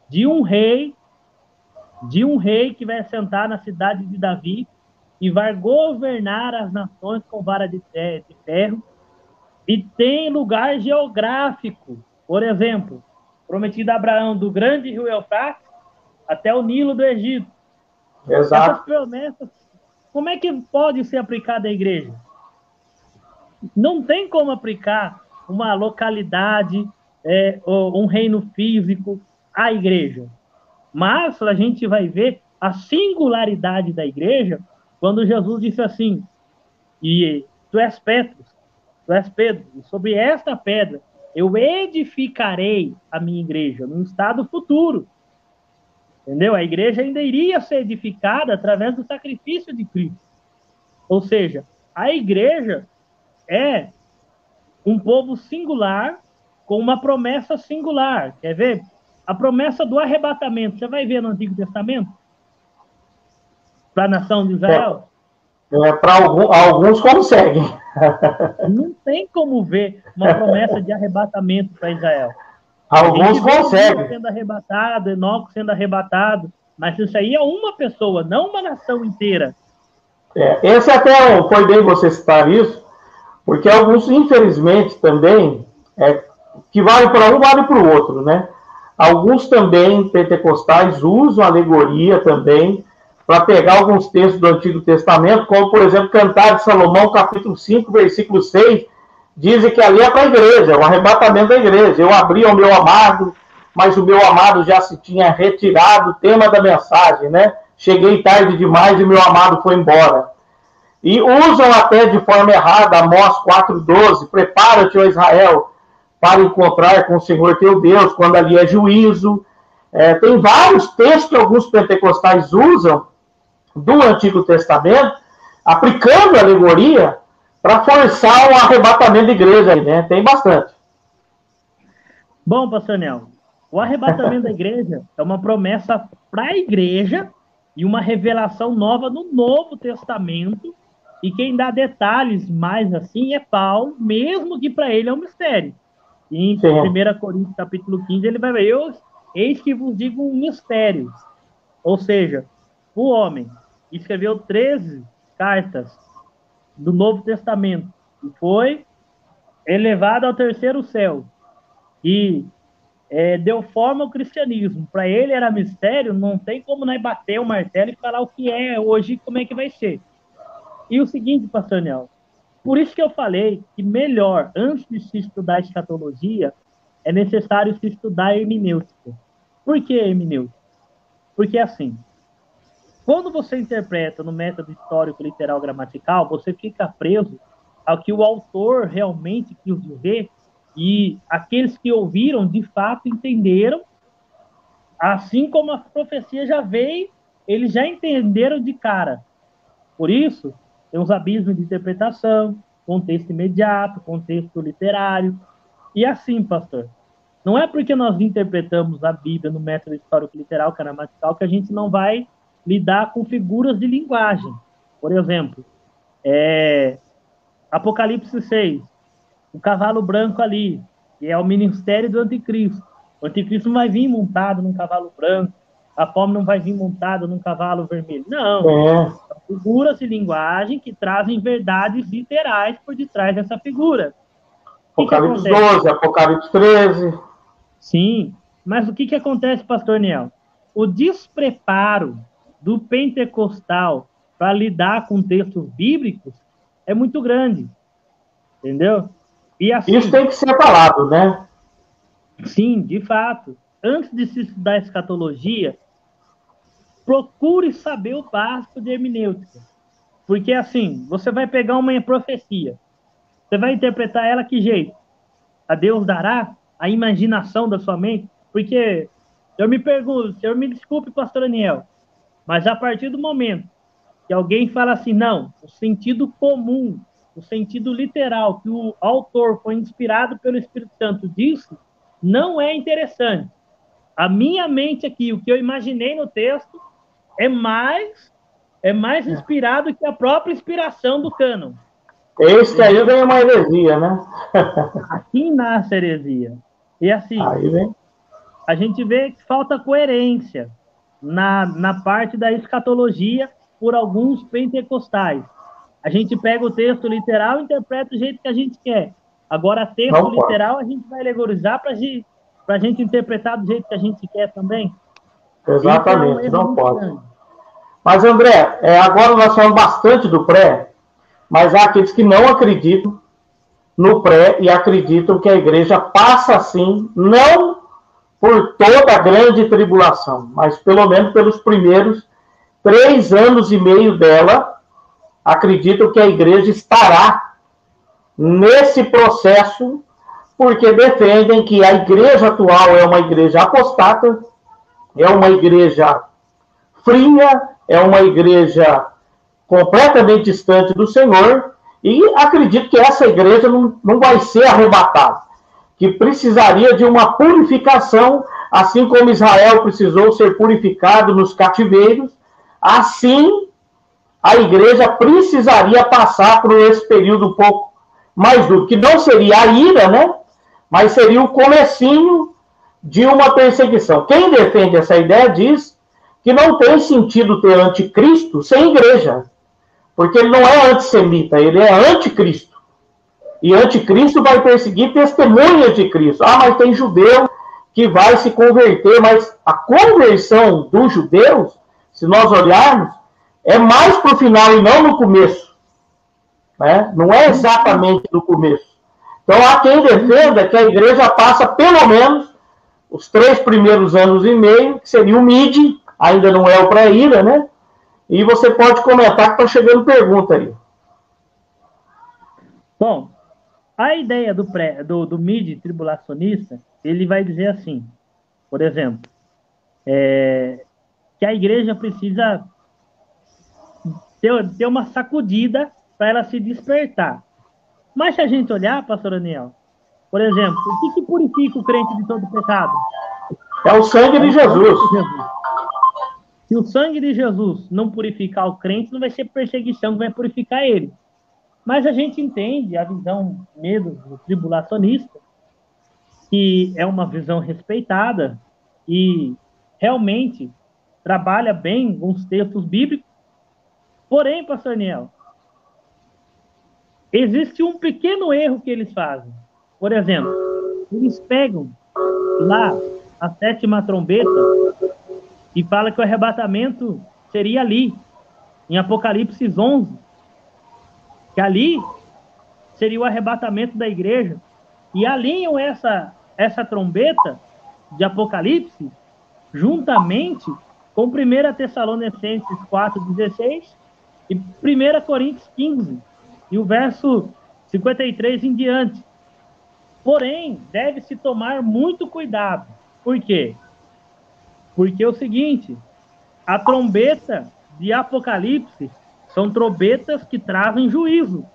de um rei que vai assentar na cidade de Davi e vai governar as nações com vara de ferro, e tem lugar geográfico. Por exemplo, prometido a Abraão do grande rio Eufrates até o Nilo do Egito. Exato. Essas promessas, como é que pode ser aplicada à igreja? Não tem como aplicar uma localidade, um reino físico à igreja. Mas a gente vai ver a singularidade da igreja quando Jesus disse assim: e tu és Pedro, e sobre esta pedra eu edificarei a minha igreja, num estado futuro. Entendeu? A igreja ainda iria ser edificada através do sacrifício de Cristo. Ou seja, a igreja é um povo singular com uma promessa singular. Quer ver? A promessa do arrebatamento, você vai ver no Antigo Testamento? Para a nação de Israel? Para alguns conseguem. Não tem como ver uma promessa de arrebatamento para Israel. Alguns conseguem. Sendo arrebatado, Enoque sendo arrebatado, mas isso aí é uma pessoa, não uma nação inteira. Esse até foi bem você citar isso, porque alguns, infelizmente, também, que vale para um, vale para o outro, né? Alguns também, pentecostais, usam alegoria também para pegar alguns textos do Antigo Testamento, como, por exemplo, Cantar de Salomão, capítulo 5, versículo 6, dizem que ali é para a igreja, o arrebatamento da igreja. Eu abri ao meu amado, mas o meu amado já se tinha retirado, tema da mensagem, né? Cheguei tarde demais e meu amado foi embora. E usam até de forma errada Amós 4,12, prepara-te, ó Israel, para encontrar com o Senhor teu Deus, quando ali é juízo. Tem vários textos que alguns pentecostais usam do Antigo Testamento, aplicando a alegoria para forçar o arrebatamento da igreja, né? Tem bastante. Bom, pastor Nel, o arrebatamento da igreja é uma promessa para a igreja e uma revelação nova no Novo Testamento, e quem dá detalhes mais assim é Paulo, mesmo que para ele é um mistério. E em 1 Coríntios capítulo 15 ele vai ver, eis que vos digo um mistério. Ou seja, o homem escreveu 13 cartas do Novo Testamento e foi elevado ao terceiro céu e deu forma ao cristianismo. Para ele era mistério, não tem como nós bater o martelo e falar o que é hoje, como é que vai ser. E o seguinte, pastor Nel, por isso que eu falei que melhor, antes de se estudar escatologia, é necessário se estudar hermenêutica. Por que hermenêutica? Porque assim, quando você interpreta no método histórico, literal, gramatical, você fica preso ao que o autor realmente quis dizer, e aqueles que ouviram, de fato, entenderam, assim como a profecia já veio, eles já entenderam de cara. Por isso, tem os abismos de interpretação, contexto imediato, contexto literário, e assim, pastor. Não é porque nós interpretamos a Bíblia no método histórico, literal, gramatical, que a gente não vai lidar com figuras de linguagem. Por exemplo, Apocalipse 6, o cavalo branco ali, que é o ministério do anticristo. O anticristo não vai vir montado num cavalo branco, a fome não vai vir montada num cavalo vermelho. Não. São figuras de linguagem que trazem verdades literais por detrás dessa figura. Apocalipse 12, Apocalipse 13. Sim, mas o que acontece, pastor Niel? O despreparo do pentecostal para lidar com textos bíblicos é muito grande. Entendeu? E assim, isso tem que ser falado, né? Sim, de fato. Antes de se estudar escatologia, procure saber o básico de hermenêutica. Porque, assim, você vai pegar uma profecia. Você vai interpretar ela que jeito? A Deus dará a imaginação da sua mente? Porque eu me pergunto, senhor, me desculpe, pastor Daniel, mas a partir do momento que alguém fala assim, não, o sentido comum, o sentido literal que o autor foi inspirado pelo Espírito Santo disse, não é interessante. A minha mente aqui, o que eu imaginei no texto, é mais inspirado que a própria inspiração do cânon. Esse aí vem uma heresia, né? Aqui nasce a heresia. E assim, a gente vê que falta coerência na parte da escatologia por alguns pentecostais. A gente pega o texto literal e interpreta do jeito que a gente quer. Agora, texto literal, a gente vai alegorizar para a gente interpretar do jeito que a gente quer também. Exatamente, não pode. Grande. Mas, André, agora nós falamos bastante do pré, mas há aqueles que não acreditam no pré e acreditam que a igreja passa, sim, não por toda a grande tribulação, mas pelo menos pelos primeiros 3 anos e meio dela, acreditam que a igreja estará nesse processo, porque defendem que a igreja atual é uma igreja apostata, é uma igreja fria, é uma igreja completamente distante do Senhor, e acredito que essa igreja não vai ser arrebatada, que precisaria de uma purificação, assim como Israel precisou ser purificado nos cativeiros, assim a igreja precisaria passar por esse período um pouco mais duro, que não seria a ira, né? Mas seria o comecinho de uma perseguição. Quem defende essa ideia diz que não tem sentido ter anticristo sem igreja, porque ele não é antissemita, ele é anticristo. E anticristo vai perseguir testemunhas de Cristo. Ah, mas tem judeu que vai se converter, mas a conversão dos judeus, se nós olharmos, é mais para o final e não no começo. Né? Não é exatamente no começo. Então, há quem defenda que a igreja passa pelo menos os 3 primeiros anos e meio, que seria o MID, ainda não é o pré-ira, né? E você pode comentar que está chegando pergunta aí. Bom, a ideia do MID tribulacionista, ele vai dizer assim, por exemplo, que a igreja precisa ter uma sacudida para ela se despertar. Mas se a gente olhar, pastor Daniel, por exemplo, o que purifica o crente de todo pecado? É o sangue de Jesus. Se o sangue de Jesus não purificar o crente, não vai ser perseguição que vai purificar ele. Mas a gente entende a visão mesmo do tribulacionista, que é uma visão respeitada e realmente trabalha bem com os textos bíblicos. Porém, pastor Daniel, existe um pequeno erro que eles fazem. Por exemplo, eles pegam lá a 7ª trombeta e falam que o arrebatamento seria ali, em Apocalipse 11, que ali seria o arrebatamento da igreja, e alinham essa trombeta de Apocalipse juntamente com 1 Tessalonicenses 4,16 e 1 Coríntios 15, e o verso 53 em diante. Porém, deve-se tomar muito cuidado. Por quê? Porque é o seguinte, a trombeta de Apocalipse são trombetas que trazem juízo.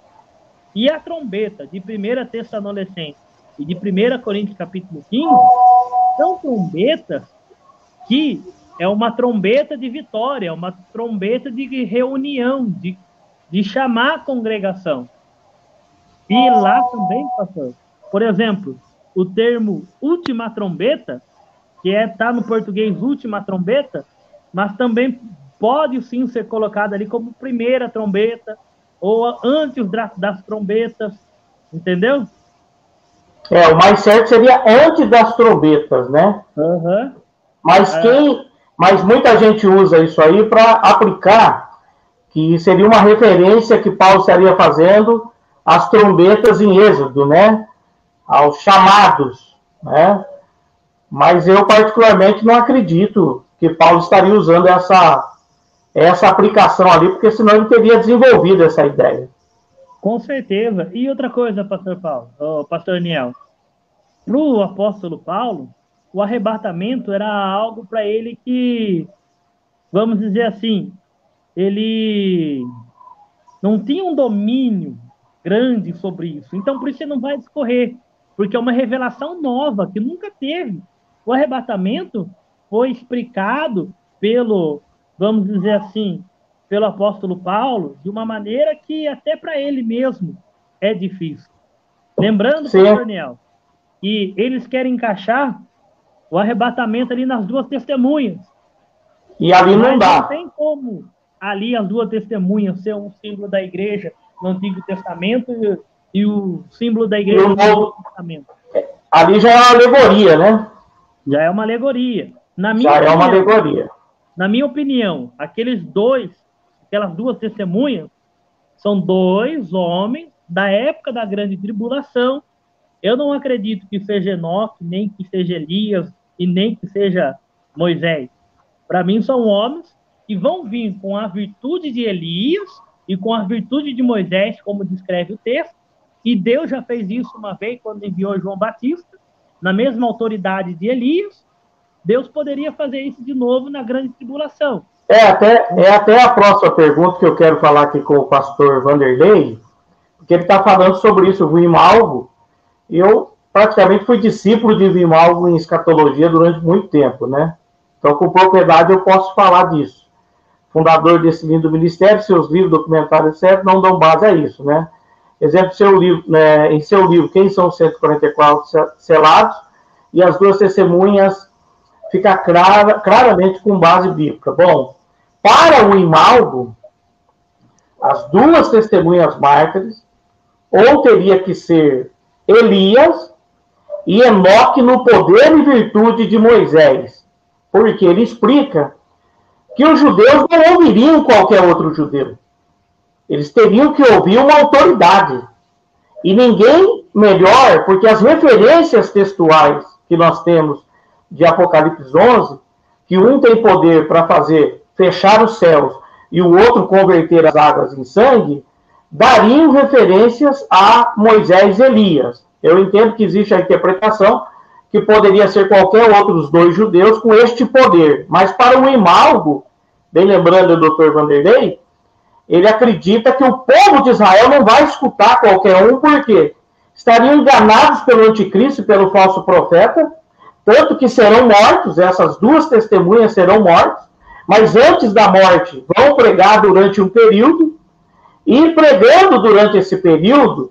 E a trombeta de 1 Tessalonicenses e de 1 Coríntios capítulo 15 são trombetas que é uma trombeta de vitória, uma trombeta de reunião, de chamar a congregação. E lá também, pastor, por exemplo, o termo última trombeta, que está no português última trombeta, mas também pode sim ser colocado ali como primeira trombeta, ou antes das trombetas, entendeu? O mais certo seria antes das trombetas, né? Uhum. Mas muita gente usa isso aí para aplicar, que seria uma referência que Paulo estaria fazendo às trombetas em Êxodo, né? Aos chamados, né? Mas eu particularmente não acredito que Paulo estaria usando essa aplicação ali, porque senão ele teria desenvolvido essa ideia. Com certeza. E outra coisa, pastor Daniel, para o apóstolo Paulo, o arrebatamento era algo para ele que, vamos dizer assim, ele não tinha um domínio grande sobre isso. Então, por isso ele não vai discorrer, porque é uma revelação nova que nunca teve. O arrebatamento foi explicado pelo, vamos dizer assim, pelo apóstolo Paulo, de uma maneira que até para ele mesmo é difícil. Lembrando, pastor Daniel, que eles querem encaixar o arrebatamento ali nas duas testemunhas. E ali não dá. Não tem como ali as duas testemunhas ser um símbolo da igreja no Antigo Testamento e o símbolo da igreja no Novo Testamento. Ali já é uma alegoria, né? Já é uma alegoria. Na minha opinião, aquelas duas testemunhas são dois homens da época da grande tribulação. Eu não acredito que seja Enoque, nem que seja Elias e nem que seja Moisés. Para mim, são homens que vão vir com a virtude de Elias e com a virtude de Moisés, como descreve o texto, e Deus já fez isso uma vez quando enviou João Batista, na mesma autoridade de Elias. Deus poderia fazer isso de novo na grande tribulação. Até a próxima pergunta que eu quero falar aqui com o pastor Vanderlei, porque ele está falando sobre isso, o Grimalvo. Eu praticamente fui discípulo de Grimalvo em escatologia durante muito tempo, né? Então, com propriedade, eu posso falar disso. Fundador desse lindo ministério, seus livros, documentários, etc., não dão base a isso, né? Exemplo, em seu livro, Quem são os 144 selados? E as duas testemunhas fica claramente com base bíblica. Bom, para o Grimalvo, as duas testemunhas mártires, ou teria que ser Elias e Enoque no poder e virtude de Moisés. Porque ele explica que os judeus não ouviriam qualquer outro judeu. Eles teriam que ouvir uma autoridade. E ninguém melhor, porque as referências textuais que nós temos de Apocalipse 11, que um tem poder para fazer fechar os céus e o outro converter as águas em sangue, dariam referências a Moisés e Elias. Eu entendo que existe a interpretação que poderia ser qualquer outro dos dois judeus com este poder. Mas para o Grimalvo, bem lembrando o doutor Vanderlei, ele acredita que o povo de Israel não vai escutar qualquer um, porque estariam enganados pelo anticristo e pelo falso profeta, tanto que serão mortos, essas duas testemunhas serão mortas, mas antes da morte vão pregar durante um período, e pregando durante esse período,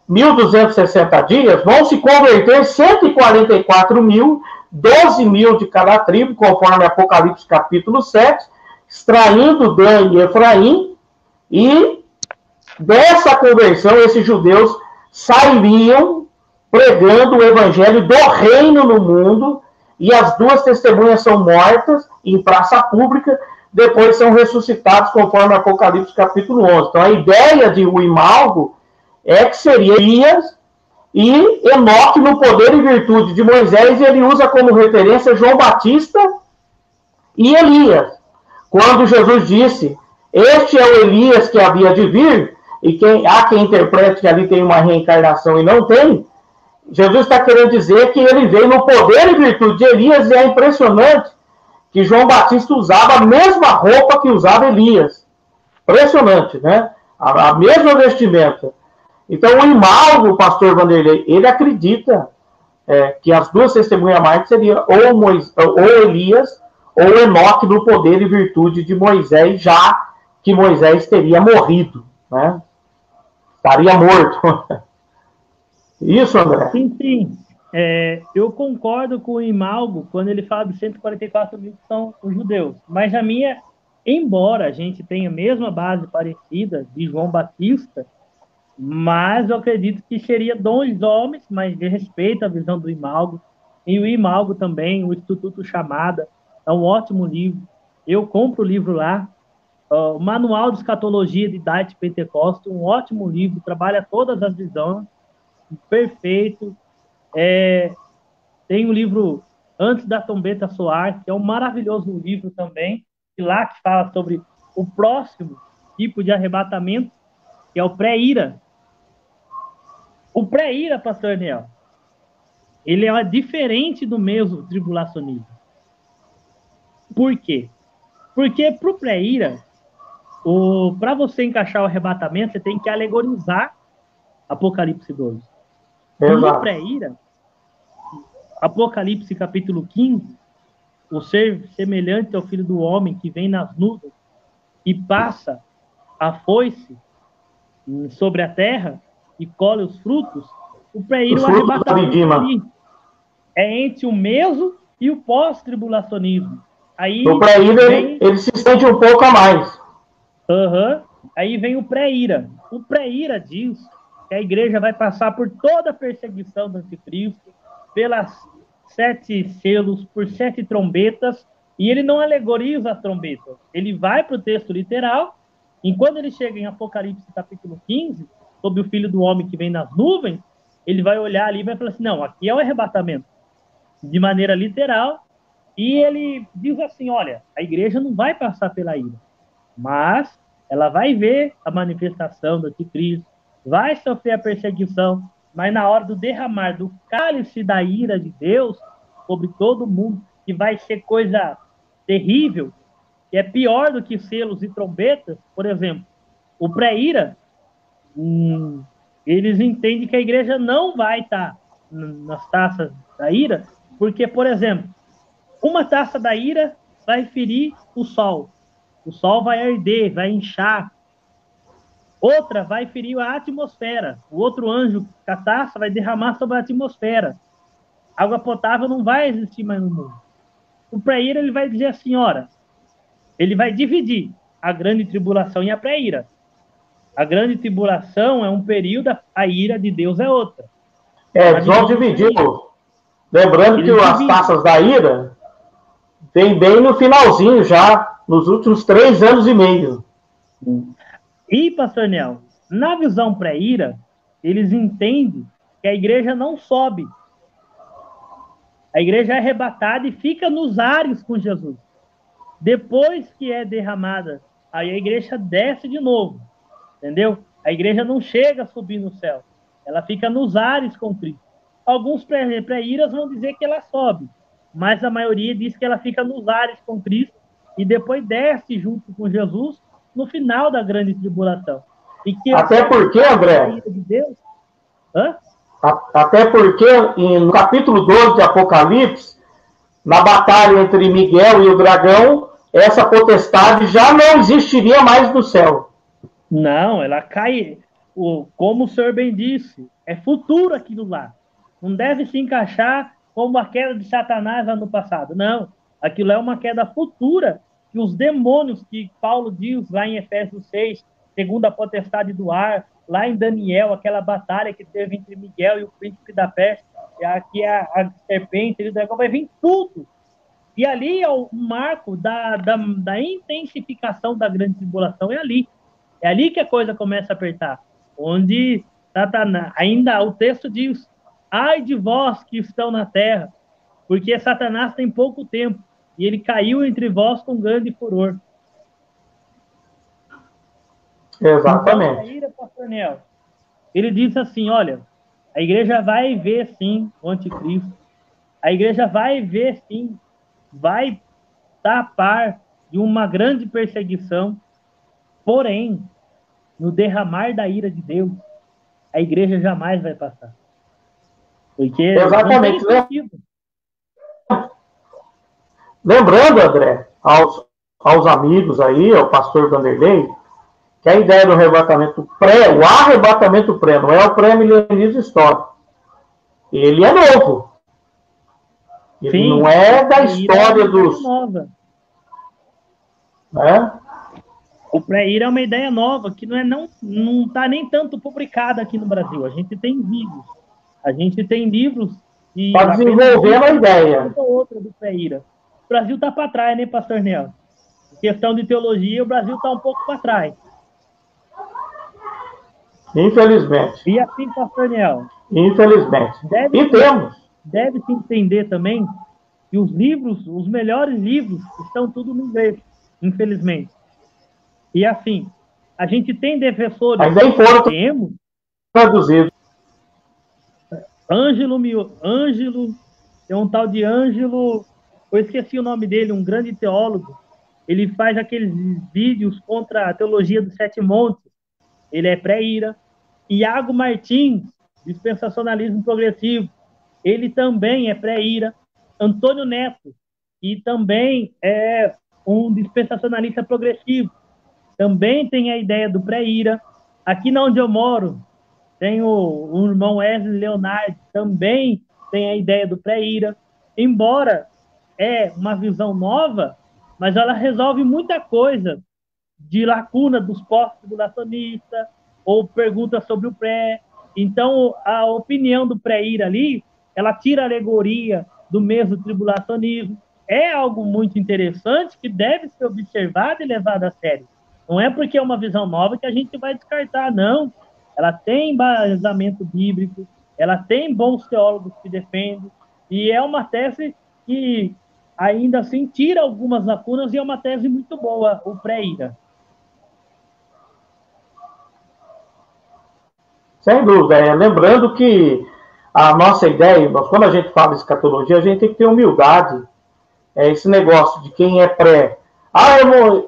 1.260 dias, vão se converter 144 mil, 12 mil de cada tribo, conforme Apocalipse capítulo 7, extraindo Dan e Efraim, e dessa conversão esses judeus sairiam pregando o evangelho do reino no mundo, e as duas testemunhas são mortas em praça pública, depois são ressuscitados conforme Apocalipse capítulo 11. Então a ideia de Grimalvo é que seria Elias e Enoque no poder e virtude de Moisés, e ele usa como referência João Batista e Elias. Quando Jesus disse, este é o Elias que havia de vir, e há quem interprete que ali tem uma reencarnação e não tem, Jesus está querendo dizer que ele veio no poder e virtude de Elias, e é impressionante que João Batista usava a mesma roupa que usava Elias. Impressionante, né? A mesma vestimenta. Então, o Grimalvo, o pastor Vanderlei, ele acredita que as duas testemunhas mártires seriam ou Elias ou Enoque no poder e virtude de Moisés, já que Moisés teria morrido, né? estaria morto. Isso, André? Sim, sim. Eu concordo com o Imalgo quando ele fala de 144 mil que são os judeus. Mas a minha, embora a gente tenha a mesma base parecida de João Batista, mas eu acredito que seria dois homens, mas de respeito à visão do Imalgo. E o Imalgo também, o Instituto Chamada, é um ótimo livro. Eu compro o livro lá. O Manual de Escatologia de Idade Pentecostes, um ótimo livro, trabalha todas as visões, perfeito. Tem o livro Antes da Trombeta Soar, que é um maravilhoso livro também, e lá que fala sobre o próximo tipo de arrebatamento, que é o pré-ira. O pré-ira, pastor Daniel, ele é diferente do mesmo tribulacionismo. Por quê? Porque para o pré-ira, para você encaixar o arrebatamento, você tem que alegorizar Apocalipse 12. E no pré-ira, Apocalipse capítulo 15, o ser semelhante ao Filho do Homem que vem nas nuvens e passa a foice sobre a terra e colhe os frutos, o pré-ira, o arrebatamento é entre o meso e o pós-tribulacionismo. Aí o pré-ira, ele se estende um pouco a mais. Aí vem o pré-ira. O pré-ira diz que a igreja vai passar por toda a perseguição do anticristo, pelas 7 selos, por 7 trombetas, e ele não alegoriza as trombetas. Ele vai para o texto literal, e quando ele chega em Apocalipse capítulo 15, sobre o Filho do Homem que vem nas nuvens, ele vai olhar ali e vai falar assim, não, aqui é o arrebatamento, de maneira literal, e ele diz assim, olha, a igreja não vai passar pela ira, mas ela vai ver a manifestação do anticristo, vai sofrer a perseguição, mas na hora do derramar do cálice da ira de Deus sobre todo mundo, que vai ser coisa terrível, que é pior do que selos e trombetas, por exemplo, o pré-ira, eles entendem que a igreja não vai estar nas taças da ira, porque, por exemplo, uma taça da ira vai ferir o sol vai arder, vai inchar. Outra vai ferir a atmosfera. O outro anjo, com a taça, vai derramar sobre a atmosfera. Água potável não vai existir mais no mundo. O pré-ira, ele vai dizer assim, ora, ele vai dividir a grande tribulação e a pré-ira. A grande tribulação é um período, a ira de Deus é outra. João dividiu. Lembrando que as taças da ira vem bem no finalzinho já, nos últimos 3 anos e meio. E, pastor Daniel, na visão pré-ira, eles entendem que a igreja não sobe. A igreja é arrebatada e fica nos ares com Jesus. Depois que é derramada, aí a igreja desce de novo. Entendeu? A igreja não chega a subir no céu. Ela fica nos ares com Cristo. Alguns pré-iras vão dizer que ela sobe, mas a maioria diz que ela fica nos ares com Cristo e depois desce junto com Jesus no final da grande tribulação. E que até porque, André, de Deus, até porque no capítulo 12 de Apocalipse, na batalha entre Miguel e o dragão, essa potestade já não existiria mais no céu. Não, ela cai, como o senhor bem disse, é futuro aquilo lá. Não deve se encaixar como a queda de Satanás lá no passado. Não, aquilo é uma queda futura, que os demônios que Paulo diz lá em Efésios 6, segundo a potestade do ar, lá em Daniel, aquela batalha que teve entre Miguel e o príncipe da peste, aqui é a serpente e o dragão, vai vir tudo. E ali é o marco da intensificação da grande tribulação, é ali. É ali que a coisa começa a apertar. Onde Satanás, ainda o texto diz, ai de vós que estão na terra, porque Satanás tem pouco tempo, e ele caiu entre vós com grande furor. Exatamente. Então, pastor Nel, ele diz assim, olha, a igreja vai ver sim o anticristo, a igreja vai ver sim, vai tapar de uma grande perseguição, porém, no derramar da ira de Deus, a igreja jamais vai passar. Porque exatamente. Lembrando, André, aos amigos aí, ao pastor Vanderlei, que a ideia do arrebatamento o arrebatamento pré, não é o pré-milenismo histórico. Ele é novo. Ele Sim, não é da história dos... Nova. Né? O pré-ira é uma ideia nova, que não está nem tanto publicada aqui no Brasil. A gente tem vídeos, a gente tem livros... Está desenvolvendo a ideia. Outra do pré-ira. O Brasil está para trás, né, pastor Nel? Em questão de teologia, o Brasil está um pouco para trás. Infelizmente. E assim, pastor Nel? Infelizmente. Deve-se entender também que os livros, os melhores livros, estão tudo no inglês, infelizmente. E assim, a gente tem defensores... Mas nem foram traduzidos. Ângelo, tem um tal de Ângelo, eu esqueci o nome dele, um grande teólogo. Ele faz aqueles vídeos contra a teologia dos Sete Montes. Ele é pré-ira. Iago Martins, dispensacionalismo progressivo. Ele também é pré-ira. Antônio Neto, que também é um dispensacionalista progressivo. Também tem a ideia do pré-ira. Aqui onde eu moro, tem o irmão Wesley Leonardo, também tem a ideia do pré-ira. Embora é uma visão nova, mas ela resolve muita coisa de lacuna dos pós-tribulacionistas, ou perguntas sobre o pré. Então, a opinião do pré-ira ali, ela tira a alegoria do mesmo tribulacionismo. É algo muito interessante que deve ser observado e levado a sério. Não é porque é uma visão nova que a gente vai descartar, não. Ela tem embasamento bíblico, ela tem bons teólogos que defendem, e é uma tese que, ainda assim, tira algumas lacunas, e é uma tese muito boa, o pré-ira. Sem dúvida. Lembrando que a nossa ideia, quando a gente fala de escatologia, a gente tem que ter humildade. Esse negócio de quem é pré.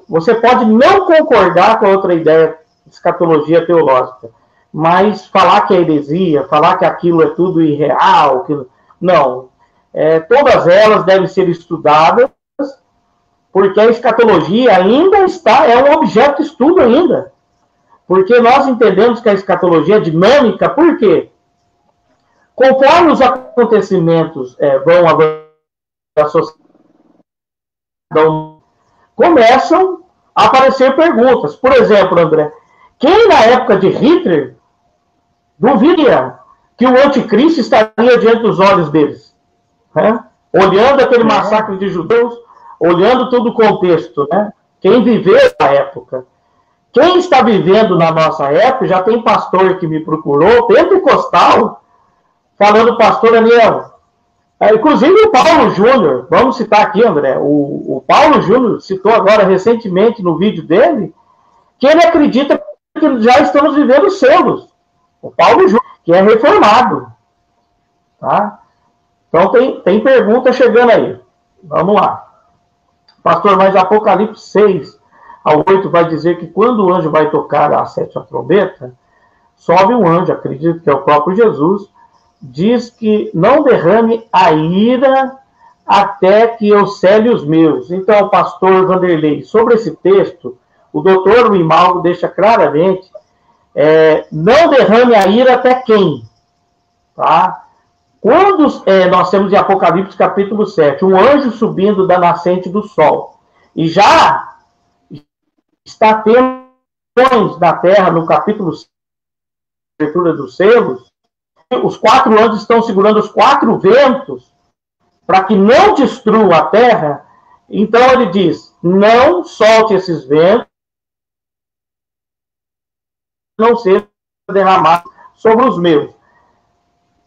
Você pode não concordar com a outra ideia de escatologia teológica, mas falar que é heresia, falar que aquilo é tudo irreal, não. Todas elas devem ser estudadas, porque a escatologia ainda é um objeto de estudo ainda. Porque nós entendemos que a escatologia é dinâmica, por quê? Conforme os acontecimentos vão avançando, a sociedade começam a aparecer perguntas. Por exemplo, André, quem na época de Hitler duvidaria que o anticristo estaria diante dos olhos deles? Né? Olhando aquele massacre de judeus, olhando todo o contexto, né? Quem viveu na época. Quem está vivendo na nossa época, já tem pastor que me procurou, pentecostal, falando, pastor Daniel, inclusive o Paulo Júnior, vamos citar aqui, André, o Paulo Júnior citou agora recentemente no vídeo dele, que ele acredita que já estamos vivendo selos. O Paulo Júnior, que é reformado. Tá? Então tem pergunta chegando aí. Vamos lá. Pastor, mas Apocalipse 6 ao 8 vai dizer que quando o anjo vai tocar a sétima trombeta, sobe um anjo, acredito que é o próprio Jesus, diz que não derrame a ira até que eu cele os meus. Então, pastor Vanderlei, sobre esse texto, o doutor Wimaldo deixa claramente, não derrame a ira até quem? Tá? Quando nós temos em Apocalipse capítulo 7, um anjo subindo da nascente do sol, e já está tendo na terra, no capítulo 7, abertura dos selos, os 4 anjos estão segurando os 4 ventos para que não destrua a terra. Então ele diz, não solte esses ventos, não seja derramado sobre os meus.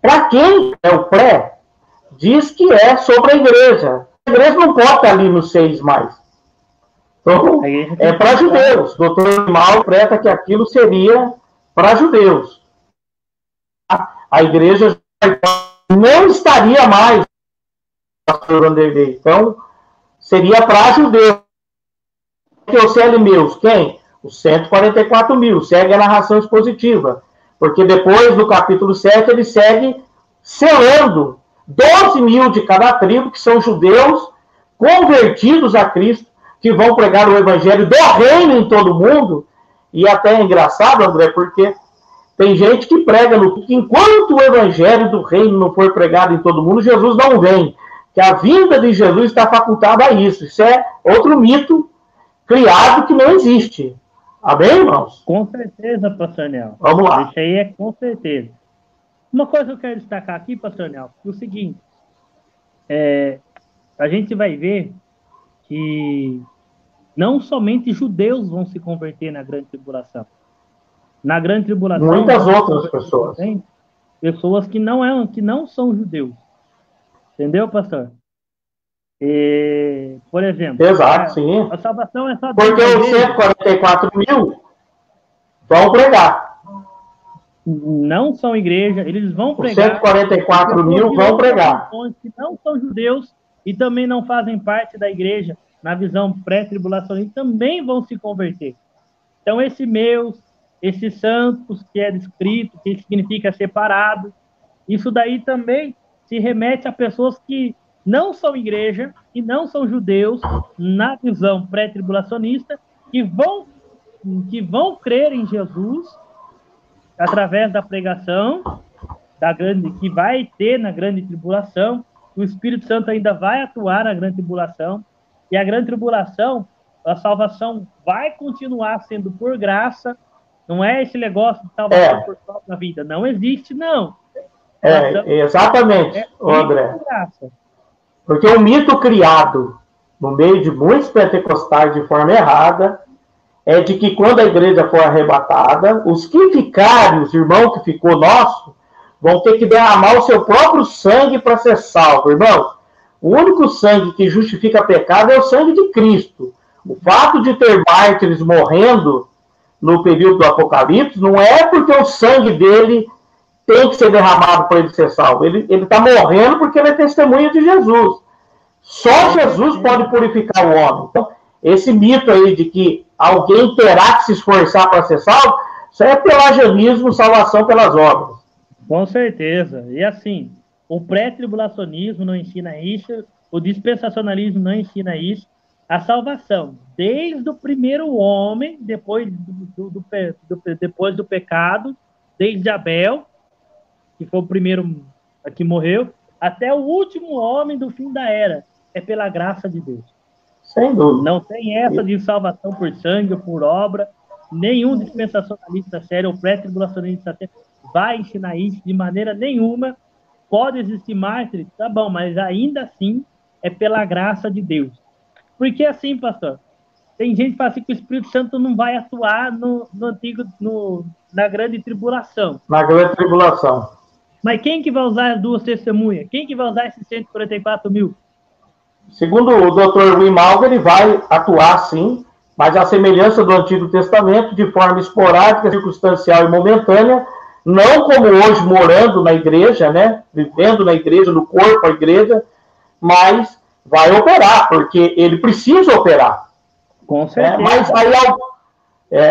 Para quem é o pré, diz que é sobre a igreja. A igreja não pode estar ali no 6 mais. Então, é para judeus. Doutor Mal interpreta que aquilo seria para judeus. A igreja não estaria mais, pastor Vanderlei. Então, seria para judeus. Que eu sei meus, quem? Os 144 mil. Segue a narração expositiva. Porque depois, no capítulo 7, ele segue selando 12 mil de cada tribo, que são judeus convertidos a Cristo, que vão pregar o evangelho do reino em todo o mundo, E até é engraçado, André, porque tem gente que prega que enquanto o evangelho do reino não for pregado em todo mundo, Jesus não vem. Que a vinda de Jesus está facultada a isso. Isso é outro mito criado que não existe. Amém, irmãos? Com certeza, pastor Nel. Vamos lá. Isso aí é com certeza. Uma coisa que eu quero destacar aqui, pastor Nel, é o seguinte. A gente vai ver que não somente judeus vão se converter na grande tribulação. Na grande tribulação... Muitas outras pessoas. Tem pessoas que não são judeus. Entendeu, pastor? Por exemplo... Exato, sim. A salvação é só... Porque os 144 mil vão pregar. Não são igreja, eles vão pregar. Os 144 mil vão pregar. Que não são judeus e também não fazem parte da igreja, na visão pré-tribulacionista, também vão se converter. Então, esses santos, que é descrito, que significa separado, isso daí também se remete a pessoas que não são igreja e não são judeus, na visão pré-tribulacionista, que vão crer em Jesus através da pregação que vai ter na grande tribulação. O Espírito Santo ainda vai atuar na grande tribulação, e a grande tribulação, a salvação vai continuar sendo por graça. Não é esse negócio de salvação por própria vida. Não existe, não. Exatamente, André. Porque o mito criado no meio de muitos pentecostais de forma errada é de que quando a igreja for arrebatada, os que ficarem, os irmãos que ficou nosso, vão ter que derramar o seu próprio sangue para ser salvo. Irmão, o único sangue que justifica pecado é o sangue de Cristo. O fato de ter mártires morrendo no período do Apocalipse não é porque o sangue dele tem que ser derramado para ele ser salvo. Ele está morrendo porque ele é testemunha de Jesus. Só Jesus pode purificar o homem. Então, esse mito aí de que alguém terá que se esforçar para ser salvo, isso é pelagianismo, salvação pelas obras. Com certeza. E assim, o pré-tribulacionismo não ensina isso, o dispensacionalismo não ensina isso. A salvação, desde o primeiro homem, depois do pecado, desde Abel, que foi o primeiro que morreu, até o último homem do fim da era, é pela graça de Deus. Sem dúvida. Não tem essa de salvação por sangue ou por obra. Nenhum dispensacionalista sério ou pré-tribulacionista sério vai ensinar isso de maneira nenhuma. Pode existir mártires, tá bom, mas ainda assim é pela graça de Deus. Porque assim, pastor, tem gente que fala assim que o Espírito Santo não vai atuar na grande tribulação. Na grande tribulação. Mas quem que vai usar as duas testemunhas? Quem que vai usar esses 144 mil? Segundo o Dr. Wimald, ele vai atuar sim, mas a semelhança do Antigo Testamento, de forma esporádica, circunstancial e momentânea, não como hoje morando na igreja, né, vivendo na igreja, no corpo, a igreja, mas vai operar, porque ele precisa operar. Com certeza. Mas aí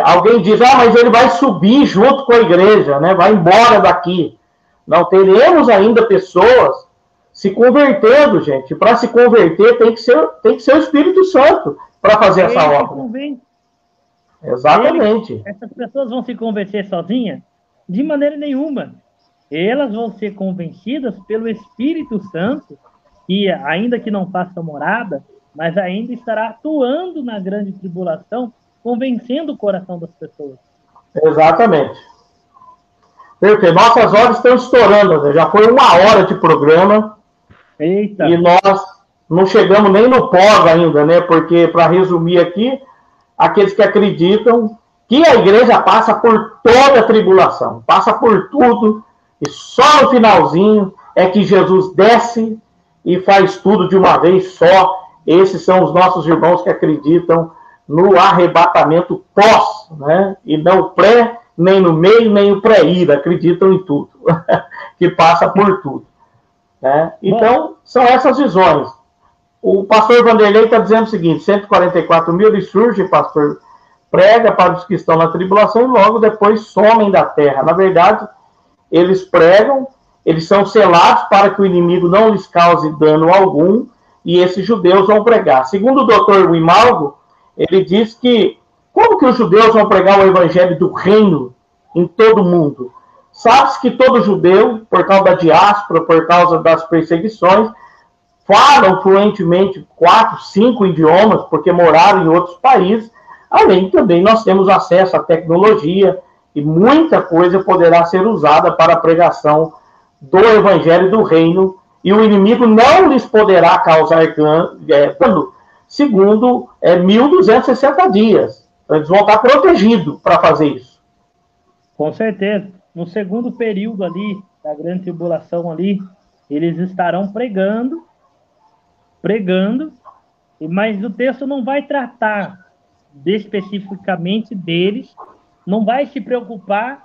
alguém diz, mas ele vai subir junto com a igreja, né, vai embora daqui. Não teremos ainda pessoas se convertendo, gente. Para se converter tem que ser o Espírito Santo para fazer essa obra. Exatamente. Essas pessoas vão se convencer sozinhas? De maneira nenhuma. Elas vão ser convencidas pelo Espírito Santo, que ainda que não faça morada, mas ainda estará atuando na grande tribulação, convencendo o coração das pessoas. Exatamente. Perfeito. Nossas horas estão estourando, né? Já foi 1 hora de programa. Eita. E nós não chegamos nem no pós ainda, né? Porque, para resumir aqui, aqueles que acreditam que a igreja passa por toda a tribulação, passa por tudo, e só no finalzinho é que Jesus desce e faz tudo de uma vez só. Esses são os nossos irmãos que acreditam no arrebatamento pós, né? E não pré, nem no meio, nem o pré-ida, acreditam em tudo, que passa por tudo. Né? Então, são essas visões. O pastor Vanderlei está dizendo o seguinte, 144 mil, ele surge, pastor, prega para os que estão na tribulação e logo depois somem da terra. Na verdade, eles pregam, eles são selados para que o inimigo não lhes cause dano algum, e esses judeus vão pregar. Segundo o Dr. Wimald, ele diz que Como que os judeus vão pregar o evangelho do reino em todo o mundo? Sabe-se que todo judeu, por causa da diáspora, por causa das perseguições, falam fluentemente 4, 5 idiomas, porque moraram em outros países. Além também nós temos acesso à tecnologia e muita coisa poderá ser usada para a pregação do evangelho do reino, e o inimigo não lhes poderá causar dano, segundo 1.260 dias. Então, eles vão estar protegidos para fazer isso. Com certeza. No segundo período ali, da grande tribulação ali, eles estarão pregando, mas o texto não vai tratar especificamente deles, não vai se preocupar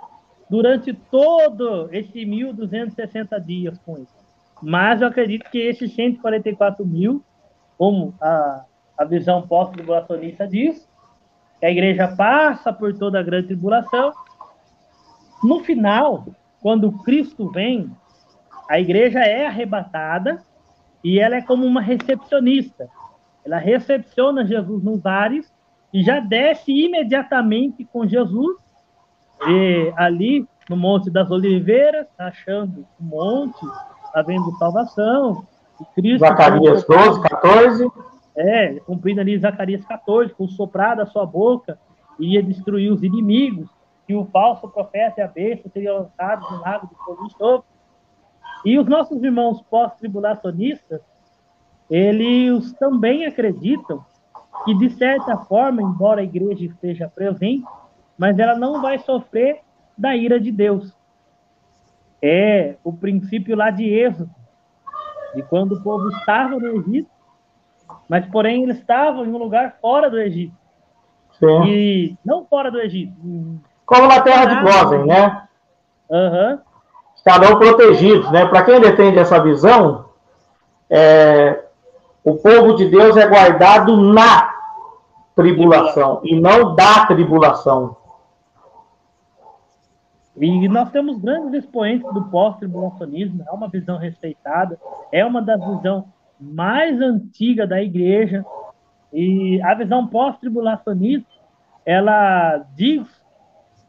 durante todo esse 1.260 dias com isso. Mas eu acredito que esses 144 mil, como a visão pós-tribulacionista diz, a igreja passa por toda a grande tribulação. No final, quando Cristo vem, a igreja é arrebatada e ela é como uma recepcionista. Ela recepciona Jesus nos ares e já desce imediatamente com Jesus ali no Monte das Oliveiras, achando o monte, havendo salvação. E Cristo, Zacarias 12, 14. cumprindo ali Zacarias 14, com o soprar da sua boca, iria destruir os inimigos, e o falso profeta e a besta seriam lançados no lago de fogo e enxofre. E os nossos irmãos pós-tribulacionistas, eles também acreditam que, de certa forma, embora a igreja esteja presente, mas ela não vai sofrer da ira de Deus. É o princípio lá de Êxodo, de quando o povo estava no Egito, mas, porém, eles estavam em um lugar fora do Egito. Sim. E não fora do Egito. Como na terra de Gósen, né? Uhum. Estarão protegidos, né? Para quem defende essa visão, o povo de Deus é guardado na tribulação e não da tribulação. E nós temos grandes expoentes do pós-tribulacionismo, é uma visão respeitada, é uma das visões mais antigas da igreja, e a visão pós-tribulacionista, ela diz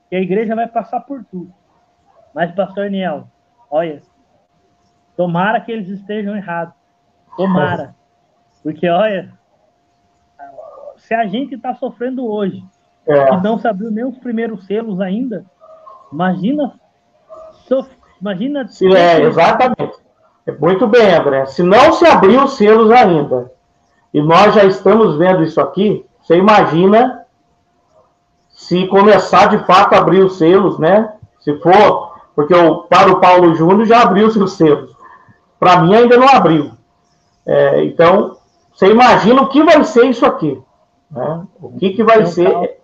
que a igreja vai passar por tudo. Mas, pastor Niel, olha, tomara que eles estejam errados, tomara, porque, olha, se a gente está sofrendo hoje, e não se abriu nem os primeiros selos ainda, imagina. Exatamente. Muito bem, André. Se não se abriu os selos ainda, e nós já estamos vendo isso aqui, você imagina se começar de fato a abrir os selos, né? Se for, porque para o Paulo Júnior já abriu os selos. Para mim ainda não abriu. Então, você imagina o que vai ser isso aqui. Né? O que vai ser?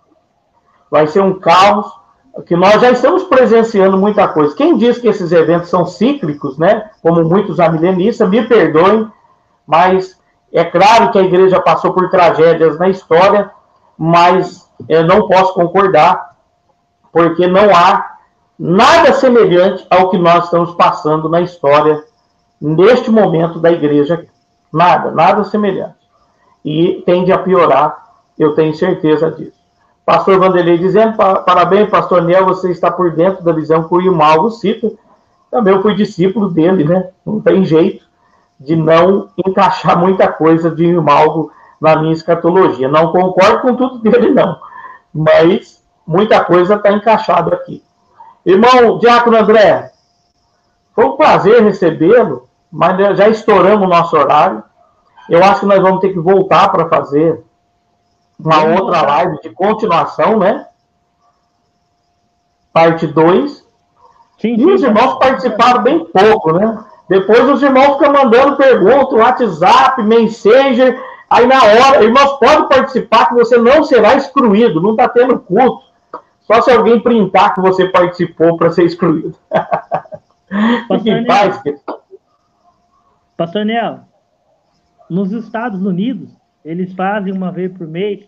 Vai ser um caos, que nós já estamos presenciando muita coisa. Quem diz que esses eventos são cíclicos, né? Como muitos amilenistas, me perdoem, mas é claro que a igreja passou por tragédias na história, mas eu não posso concordar, porque não há nada semelhante ao que nós estamos passando na história, neste momento da igreja. Nada semelhante. E tende a piorar, eu tenho certeza disso. Pastor Vanderlei dizendo, parabéns, pastor Niel, você está por dentro da visão que o Imalgo cita. Também eu fui discípulo dele, né? Não tem jeito de não encaixar muita coisa de Imalgo na minha escatologia. Não concordo com tudo dele, não. Mas muita coisa está encaixada aqui. Irmão Diácono André, foi um prazer recebê-lo, mas já estouramos o nosso horário. Eu acho que nós vamos ter que voltar para fazer uma outra live de continuação, né? Parte 2. E os irmãos participaram bem pouco, né? Depois os irmãos ficam mandando perguntas, WhatsApp, Messenger. Aí na hora, irmãos, pode participar que você não será excluído. Não está tendo culto. Só se alguém printar que você participou para ser excluído. Fique em paz, querido. Pastor Nel, nos Estados Unidos, eles fazem uma vez por mês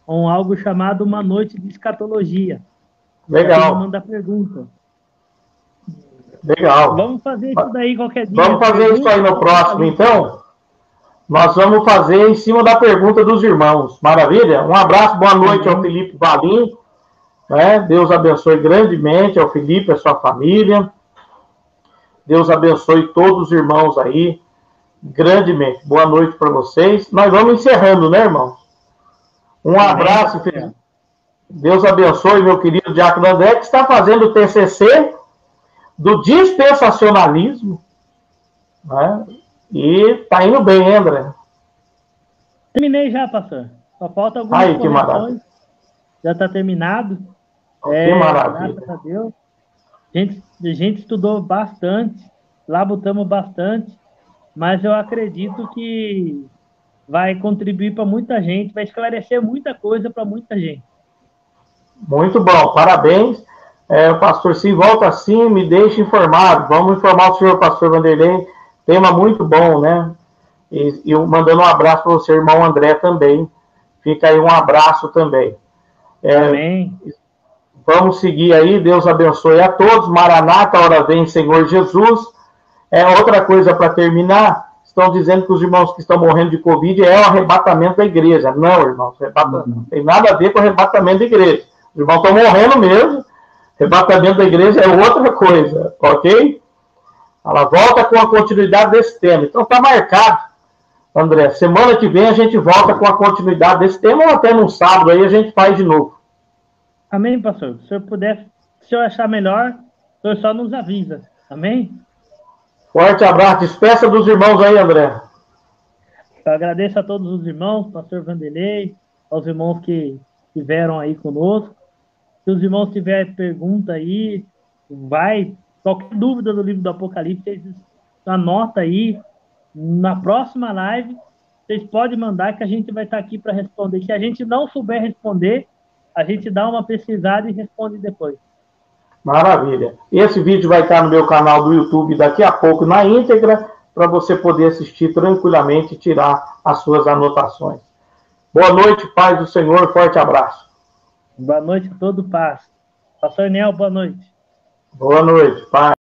algo chamado uma noite de escatologia. Legal. Manda pergunta. Legal. Vamos fazer isso daí qualquer dia. Vamos fazer isso aí no próximo, então? Nós vamos fazer em cima da pergunta dos irmãos. Maravilha? Um abraço, boa noite ao Felipe Valim. Né? Deus abençoe grandemente ao Felipe, a sua família. Deus abençoe todos os irmãos aí, grandemente. Boa noite para vocês. Nós vamos encerrando, né, irmãos? Um abraço, Felipe. Deus abençoe, meu querido Diácono André, que está fazendo o TCC do dispensacionalismo, né? E está indo bem, hein, André? Terminei já, pastor. Só falta algumas correções. Já está terminado. Que maravilha. Graças a Deus. A gente estudou bastante, labutamos bastante, mas eu acredito que vai contribuir para muita gente, vai esclarecer muita coisa para muita gente. Muito bom, parabéns. O pastor, se volta assim, me deixe informado. Vamos informar o senhor, pastor Vanderlei. Tema muito bom, né? E eu mandando um abraço para você, irmão André, também. Fica aí um abraço também. Amém. Vamos seguir aí, Deus abençoe a todos. Maranata, hora vem, Senhor Jesus. Outra coisa para terminar, estão dizendo que os irmãos que estão morrendo de Covid é o arrebatamento da igreja. Não, irmãos, não tem nada a ver com o arrebatamento da igreja. Os irmãos estão morrendo mesmo. Arrebatamento da igreja é outra coisa, ok? Ela volta com a continuidade desse tema. Então está marcado, André. Semana que vem a gente volta com a continuidade desse tema, ou até no sábado aí a gente faz de novo. Amém, pastor. Se o senhor puder, se o senhor achar melhor, o senhor só nos avisa. Amém? Forte abraço. Despeça dos irmãos aí, André. Eu agradeço a todos os irmãos, pastor Vanderlei, aos irmãos que estiveram aí conosco. Se os irmãos tiverem pergunta aí, qualquer dúvida do livro do Apocalipse, vocês anota aí. Na próxima live, vocês podem mandar que a gente vai estar aqui para responder. Se a gente não souber responder, a gente dá uma pesquisada e responde depois. Maravilha. Esse vídeo vai estar no meu canal do YouTube daqui a pouco na íntegra, para você poder assistir tranquilamente e tirar as suas anotações. Boa noite, paz do Senhor, forte abraço. Boa noite a todo paz. Pastor Nel, boa noite. Boa noite, paz.